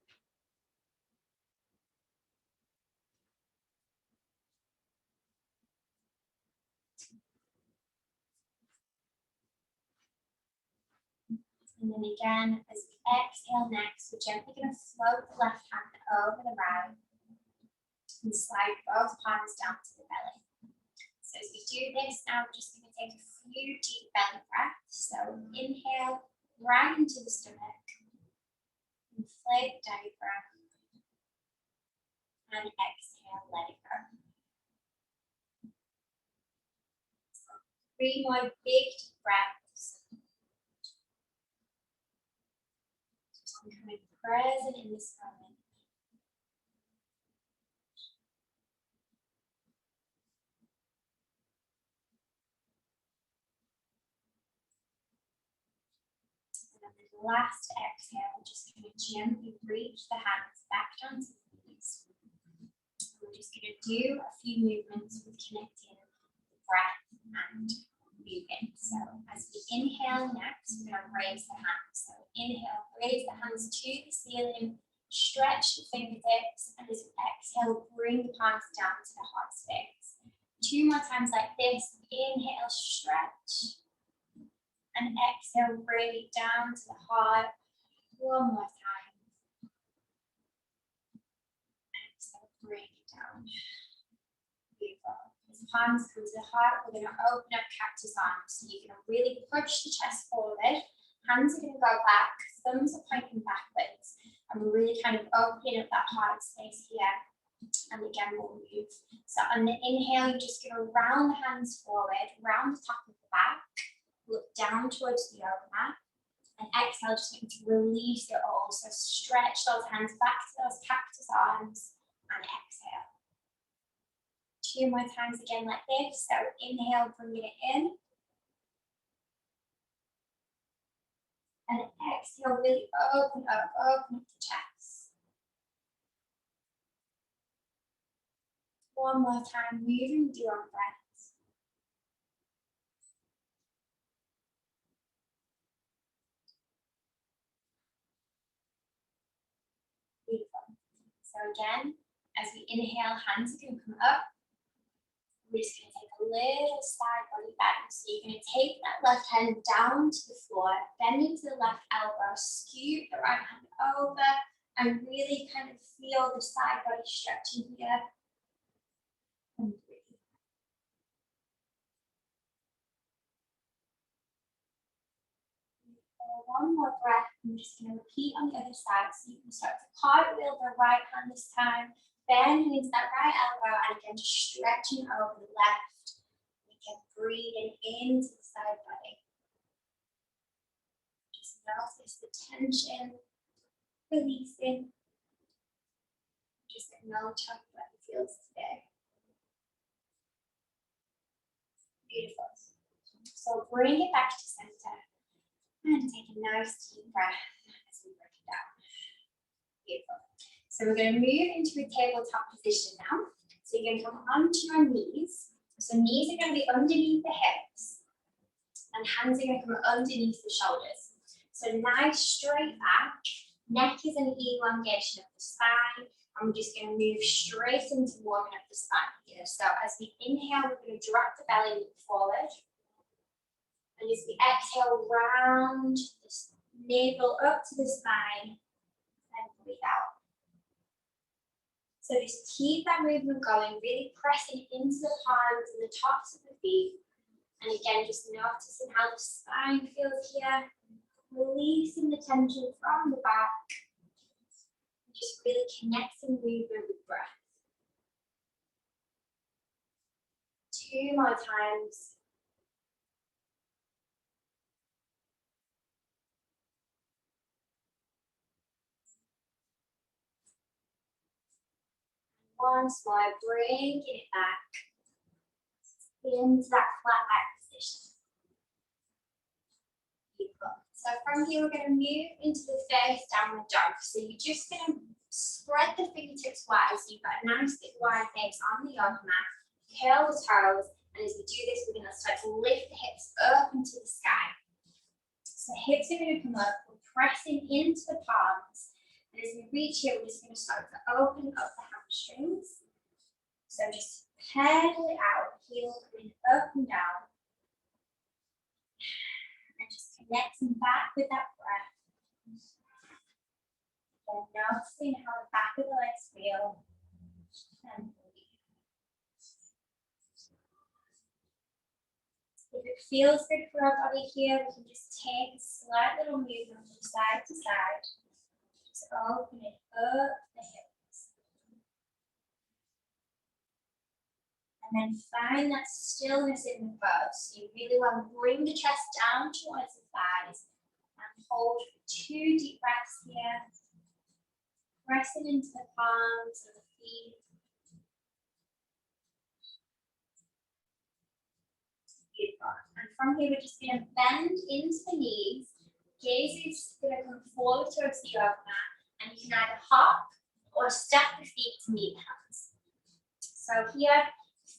And then again, as we exhale next, we're gently going to float the left hand over the right and slide both palms down to the belly. So as we do this now, we're just going to take a few deep belly breaths. So inhale right into the stomach, inflate the diaphragm, and exhale, let it go. So 3 more big deep breaths. Just becoming present in this moment. Last exhale, we're just going to gently reach the hands back down to the knees. We're just going to do a few movements with connecting the breath and moving. So as we inhale next, we're going to raise the hands. So inhale, raise the hands to the ceiling, stretch the fingertips, and as we exhale, bring the palms down to the heart space. 2 more times like this. Inhale, stretch. And exhale, bring it down to the heart. 1 more time. Exhale, bring it down. Beautiful. As the palms come to the heart, we're going to open up cactus arms. So you're going to really push the chest forward. Hands are going to go back. Thumbs are pointing backwards. And we're really kind of opening up that heart space here. And again, we'll move. So on the inhale, you're just going to round the hands forward, round the top of the back. Look down towards the yoga mat, and exhale, just going to release it all. So stretch those hands back to those cactus arms and exhale. 2 more times again like this. So inhale, bringing it in. And exhale, really open up the chest. 1 more time, moving with your own breath. Beautiful. So again, as we inhale, hands are going to come up. We're just going to take a little side body bend. So you're going to take that left hand down to the floor, bend into the left elbow, scoot the right hand over, and really kind of feel the side body stretching here. And breathe. One more breath. I'm just going to repeat on the other side. So you can start to cartwheel the right hand this time, bending into that right elbow, and again just stretching over the left. And again, breathing into the side body. Just notice the tension, releasing. Just acknowledge how the body feels today. Beautiful. So bring it back to center. And take a nice deep breath as we break it down. Beautiful. So we're going to move into a tabletop position now. So you're going to come onto your knees. So knees are going to be underneath the hips. And hands are going to come underneath the shoulders. So nice straight back. Neck is an elongation of the spine. And we're just going to move straight into warming up the spine here. So as we inhale, we're going to drop the belly forward. And as we exhale, round the navel up to the spine and breathe out. So just keep that movement going, really pressing into the palms and the tops of the feet. And again, just noticing how the spine feels here, releasing the tension from the back. Just really connecting movement with breath. 2 more times. once more, bringing it back into that flat back position. Beautiful. So from here, we're going to move into the first downward dog. So you're just going to spread the fingertips wide, so you've got a nice big wide base on the yoga mat. Curl the toes, and as we do this, we're going to start to lift the hips up into the sky. So hips are going to come up, we're pressing into the palms, and as we reach here, we're just going to start to open up the hamstrings. So just pedal it out, heel coming up and down, and just connecting back with that breath. And noticing how the back of the legs feel. And if it feels good for our body here, we can just take a slight little movement from side to side. Just opening up the hips. And then find that stillness in the pose. So you really want to bring the chest down towards the thighs and hold for 2 deep breaths here. Pressing into the palms of the feet. Beautiful. And from here, we're just going to bend into the knees. Gaze is going to come forward towards the yoga mat, and you can either hop or step the feet to meet the hands. So here,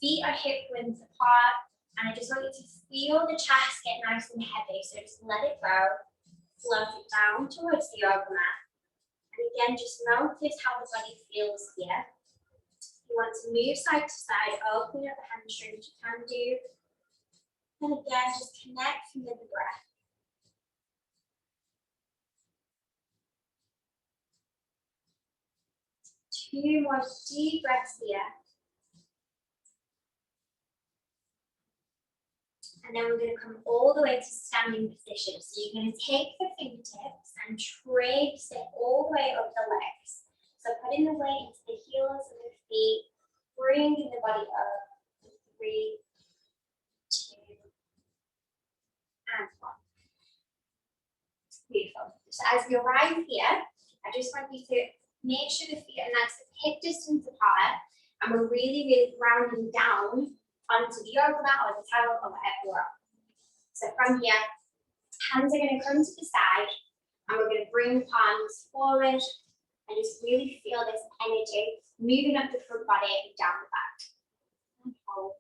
feet are hip width apart, and I just want you to feel the chest get nice and heavy. So just let it go, float it down towards the yoga mat. And again, just notice how the body feels here. If you want to move side to side, open up the hamstrings, you can do. And again, just connect with the breath. Two more deep breaths here. And then we're going to come all the way to standing position. So you're going to take the fingertips and trace it all the way up the legs. So putting the weight into the heels of the feet, bringing the body up. 3, 2, and 1. Beautiful. So as we arrive here, I just want you to make sure the feet are nice at hip distance apart, and we're really, really grounding down onto the yoga mat or the towel or whatever we're on. So from here, hands are going to come to the side, and we're going to bring the palms forward and just really feel this energy moving up the front body and down the back. And hold.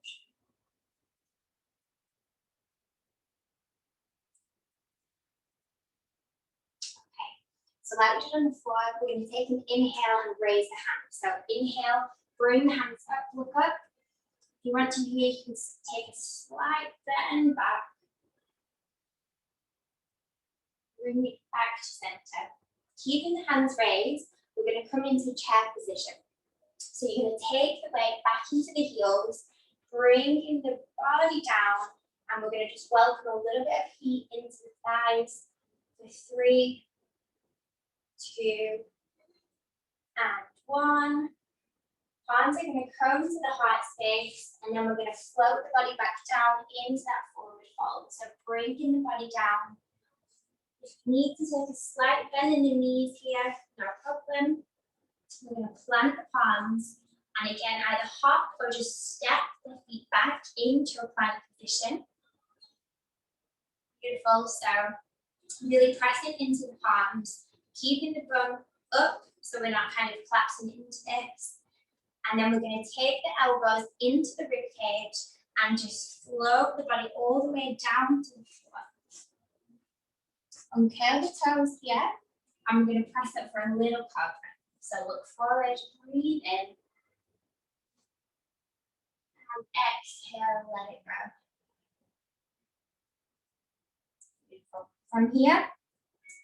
Okay, so like we did on the floor, we're going to take an inhale and raise the hands. So inhale, bring the hands up, look up. If you want to here, you can take a slight bend back. Bring it back to center. Keeping the hands raised, we're going to come into chair position. So you're going to take the weight back into the heels, bringing the body down, and we're going to just welcome a little bit of heat into the thighs. For 3, 2, and 1. Palms are going to come to the heart space, and then we're going to float the body back down into that forward fold. So bringing the body down. If you need to take a slight bend in the knees here, no problem. We're going to plant the palms, and again, either hop or just step the feet back into a plank position. Beautiful. So really pressing into the palms, keeping the bum up so we're not kind of collapsing into this. And then we're going to take the elbows into the rib cage and just float the body all the way down to the floor. Uncurl the toes here, and we're going to press up for a little cobra. So look forward, breathe in, and exhale, let it go. Beautiful. From here,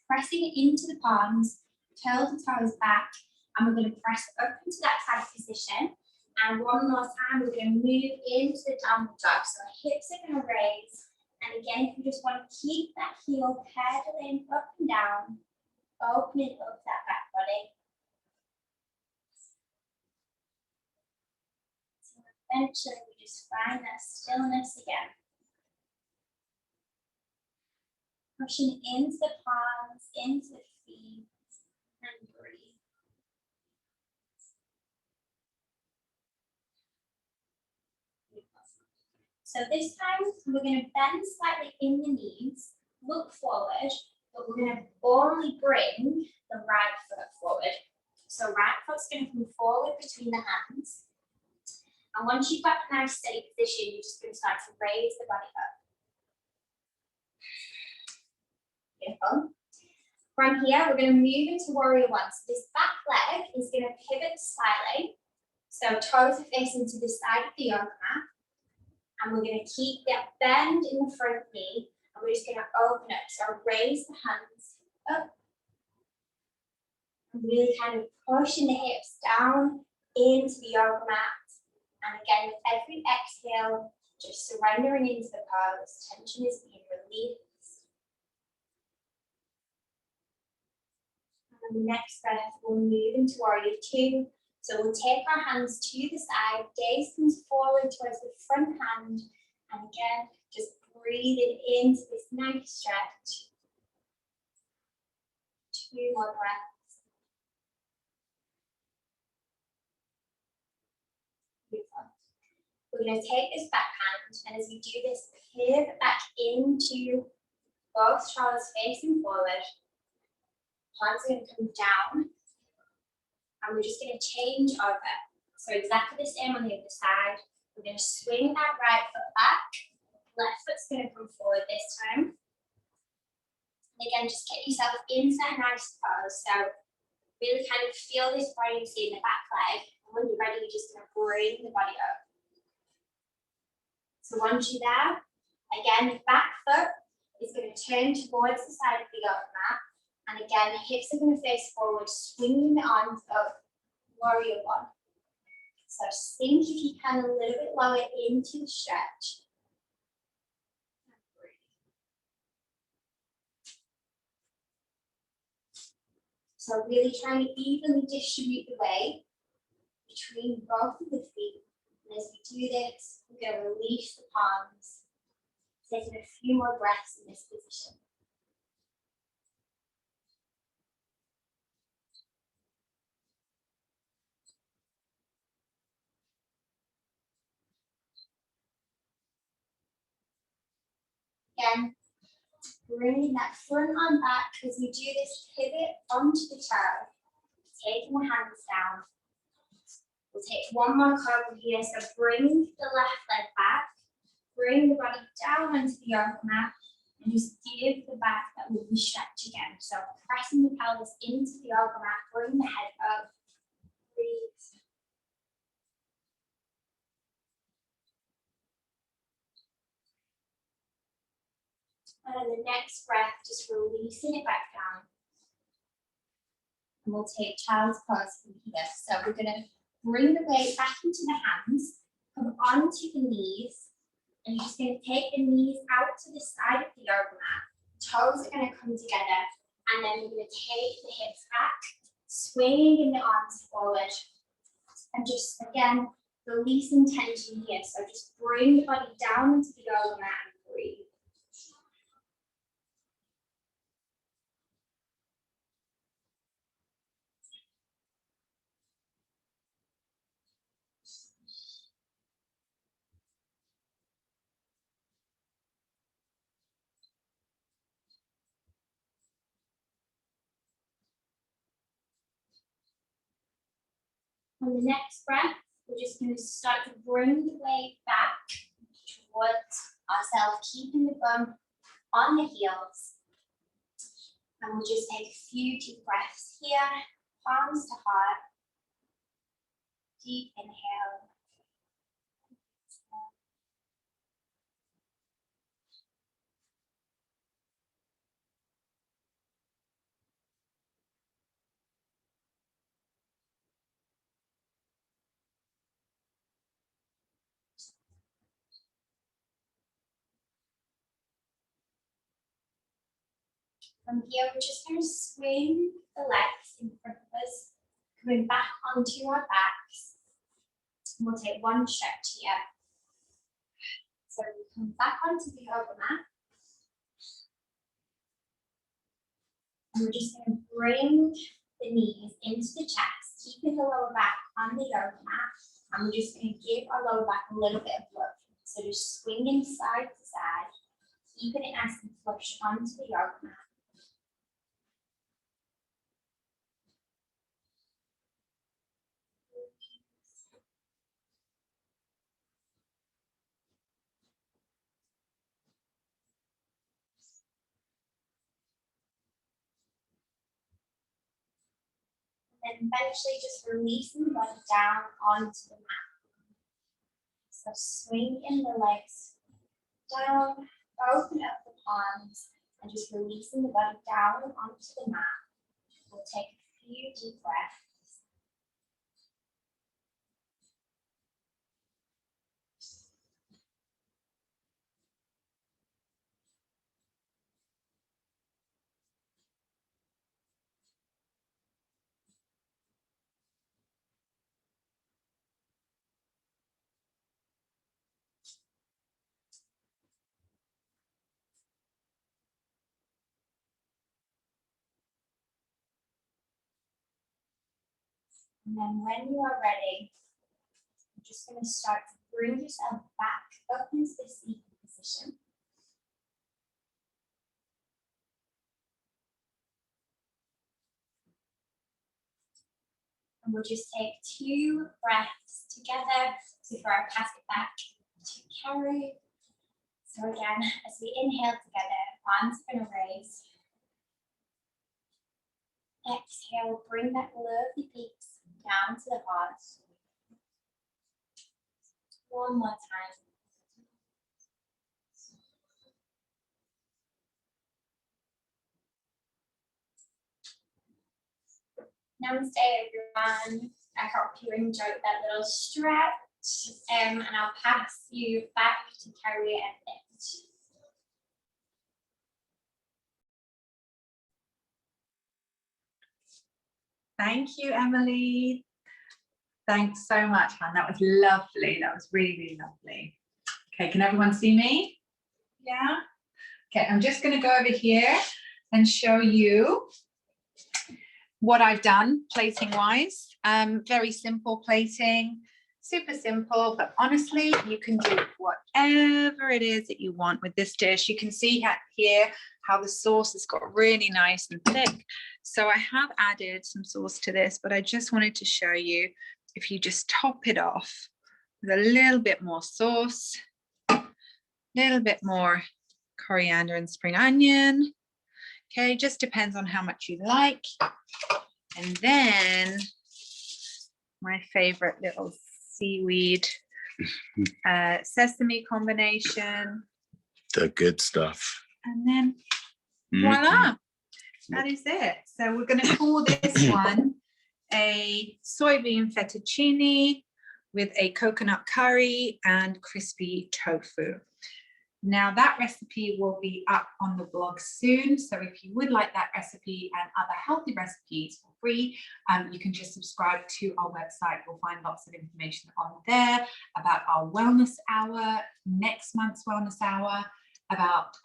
pressing it into the palms, curl the toes back, and we're going to press up into that side position. And one more time, we're going to move into the downward dog. So our hips are going to raise. And again, if you just want to keep that heel pedaling up and down, opening up that back body. So eventually, we just find that stillness again. Pushing into the palms, into the feet, and breathe. So this time we're going to bend slightly in the knees, look forward, but we're going to only bring the right foot forward. So right foot's going to come forward between the hands. And once you've got a nice steady position, you're just going to start to raise the body up. Beautiful. From here, we're going to move into warrior one. So this back leg is going to pivot slightly. So toes are facing to the side of the yoga mat. And we're going to keep that bend in the front knee. And we're just going to open up. So raise the hands up. And really kind of pushing the hips down into the yoga mat. And again, with every exhale, just surrendering into the pose. Tension is being released. And the next breath, we'll move into warrior two. So we'll take our hands to the side, gaze comes forward towards the front hand, and again, just breathing into this nice stretch. 2 more breaths. Beautiful. We're going to take this back hand, and as we do this, pivot back into both shoulders facing forward. Hands are going to come down, and we're just going to change over. So exactly the same on the other side. We're going to swing that right foot back. Left foot's going to come forward this time. And again, just get yourself into that nice pose. So really kind of feel this buoyancy in the back leg. And when you're ready, you're just going to bring the body up. So once you're there, again, the back foot is going to turn towards the side of the yoga mat. And again, the hips are going to face forward, swinging the arms up, warrior one. So sink if you can a little bit lower into the stretch. So really trying to evenly distribute the weight between both of the feet. And as we do this, we're going to release the palms, taking a few more breaths in this position. Again, bringing that front arm back as we do this pivot onto the toe, taking the hands down. We'll take one more cobra here, so bring the left leg back, bring the body down onto the yoga mat, and just give the back that will be stretched again. So pressing the pelvis into the yoga mat, bring the head up, breathe. And then the next breath, just releasing it back down. And we'll take child's pose from here. So we're going to bring the weight back into the hands, come onto the knees, and you're just going to take the knees out to the side of the yoga mat. Toes are going to come together, and then we're going to take the hips back, swinging the arms forward, and just again, releasing tension here. So just bring the body down into the yoga mat and breathe. On the next breath, we're just going to start to bring the weight back towards ourselves, keeping the bum on the heels. And we'll just take a few deep breaths here, palms to heart. Deep inhale. From here, we're just going to swing the legs in front of us, coming back onto our backs. And we'll take one stretch here. So we come back onto the yoga mat. And we're just going to bring the knees into the chest, keeping the lower back on the yoga mat. And we're just going to give our lower back a little bit of love. So just swinging side to side, keeping it nice and flush onto the yoga mat. And eventually just releasing the body down onto the mat. So swing in the legs down, open up the palms, and just releasing the body down onto the mat. We'll take a few deep breaths. And then when you are ready, you're just going to start to bring yourself back up into the seated position. And we'll just take 2 breaths together before I pass it back to Kerry. So again, as we inhale together, arms are going to raise. Exhale, bring that lovely peaks down to the heart. One more time. Namaste, everyone. I hope you enjoyed that little stretch. And I'll pass you back to Kerry and it. Thank you, Emily. Thanks so much, Han. That was lovely. That was really, really lovely. Okay, can everyone see me? Yeah? Okay, I'm just going to go over here and show you what I've done plating wise. Very simple plating, super simple, but honestly, you can do whatever it is that you want with this dish. You can see here how the sauce has got really nice and thick. So I have added some sauce to this, but I just wanted to show you if you just top it off with a little bit more sauce, a little bit more coriander and spring onion. Okay, just depends on how much you like. And then my favorite little seaweed sesame combination. The good stuff. And then voila, that is it. So we're going to call this one a soybean fettuccine with a coconut curry and crispy tofu. Now that recipe will be up on the blog soon. So if you would like that recipe and other healthy recipes for free, you can just subscribe to our website. You'll find lots of information on there about our wellness hour, next month's wellness hour, about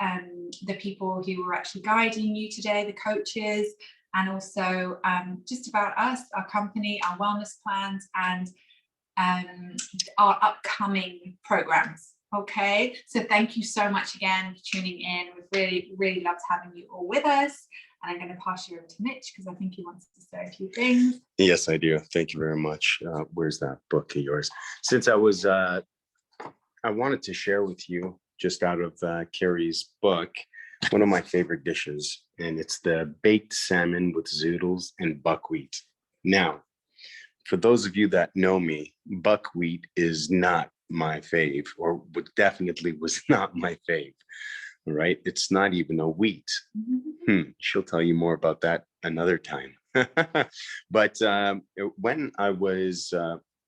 the people who were actually guiding you today, the coaches, and also just about us, our company, our wellness plans, and our upcoming programs. Okay, so thank you so much again for tuning in. We've really, really loved having you all with us. And I'm going to pass you over to Mitch because I think he wants to say a few things. Yes, I do. Thank you very much. Where's that book of yours? Since I wanted to share with you, just out of Carrie's book, one of my favorite dishes, and it's the baked salmon with zoodles and buckwheat. Now, for those of you that know me, buckwheat is not my fave, or definitely was not my fave. All right, it's not even a wheat. She'll tell you more about that another time. But when I was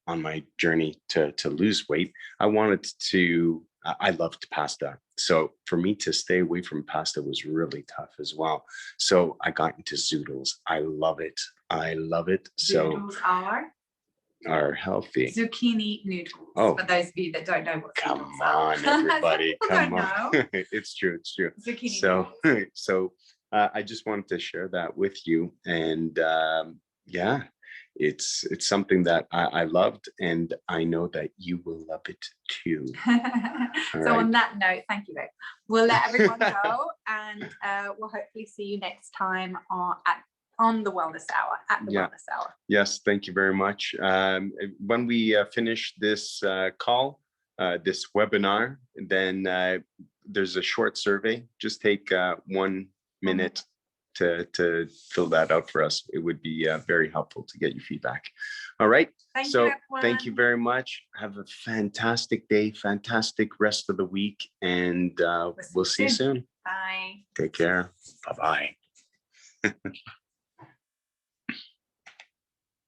on my journey to lose weight, I loved pasta. So for me to stay away from pasta was really tough as well. So I got into zoodles. I love it. Zoodles are healthy. Zucchini noodles. Oh, for those of you that don't know what come zoodles are. on, everybody, come on. Know. It's true. Zucchini So I just wanted to share that with you, and yeah, it's something that I loved, and I know that you will love it too. So on that note, thank you, babe. We'll let everyone go, and we'll hopefully see you next time on the Wellness Hour, at the Wellness Hour. Yes, thank you very much. When we finish this call, this webinar, then there's a short survey. Just take 1 minute to fill that out for us. It would be very helpful to get your feedback. All right. Thank So you, everyone. thank you very much. Have a fantastic day, fantastic rest of the week, and we'll see you soon. Bye. Take care. Bye-bye.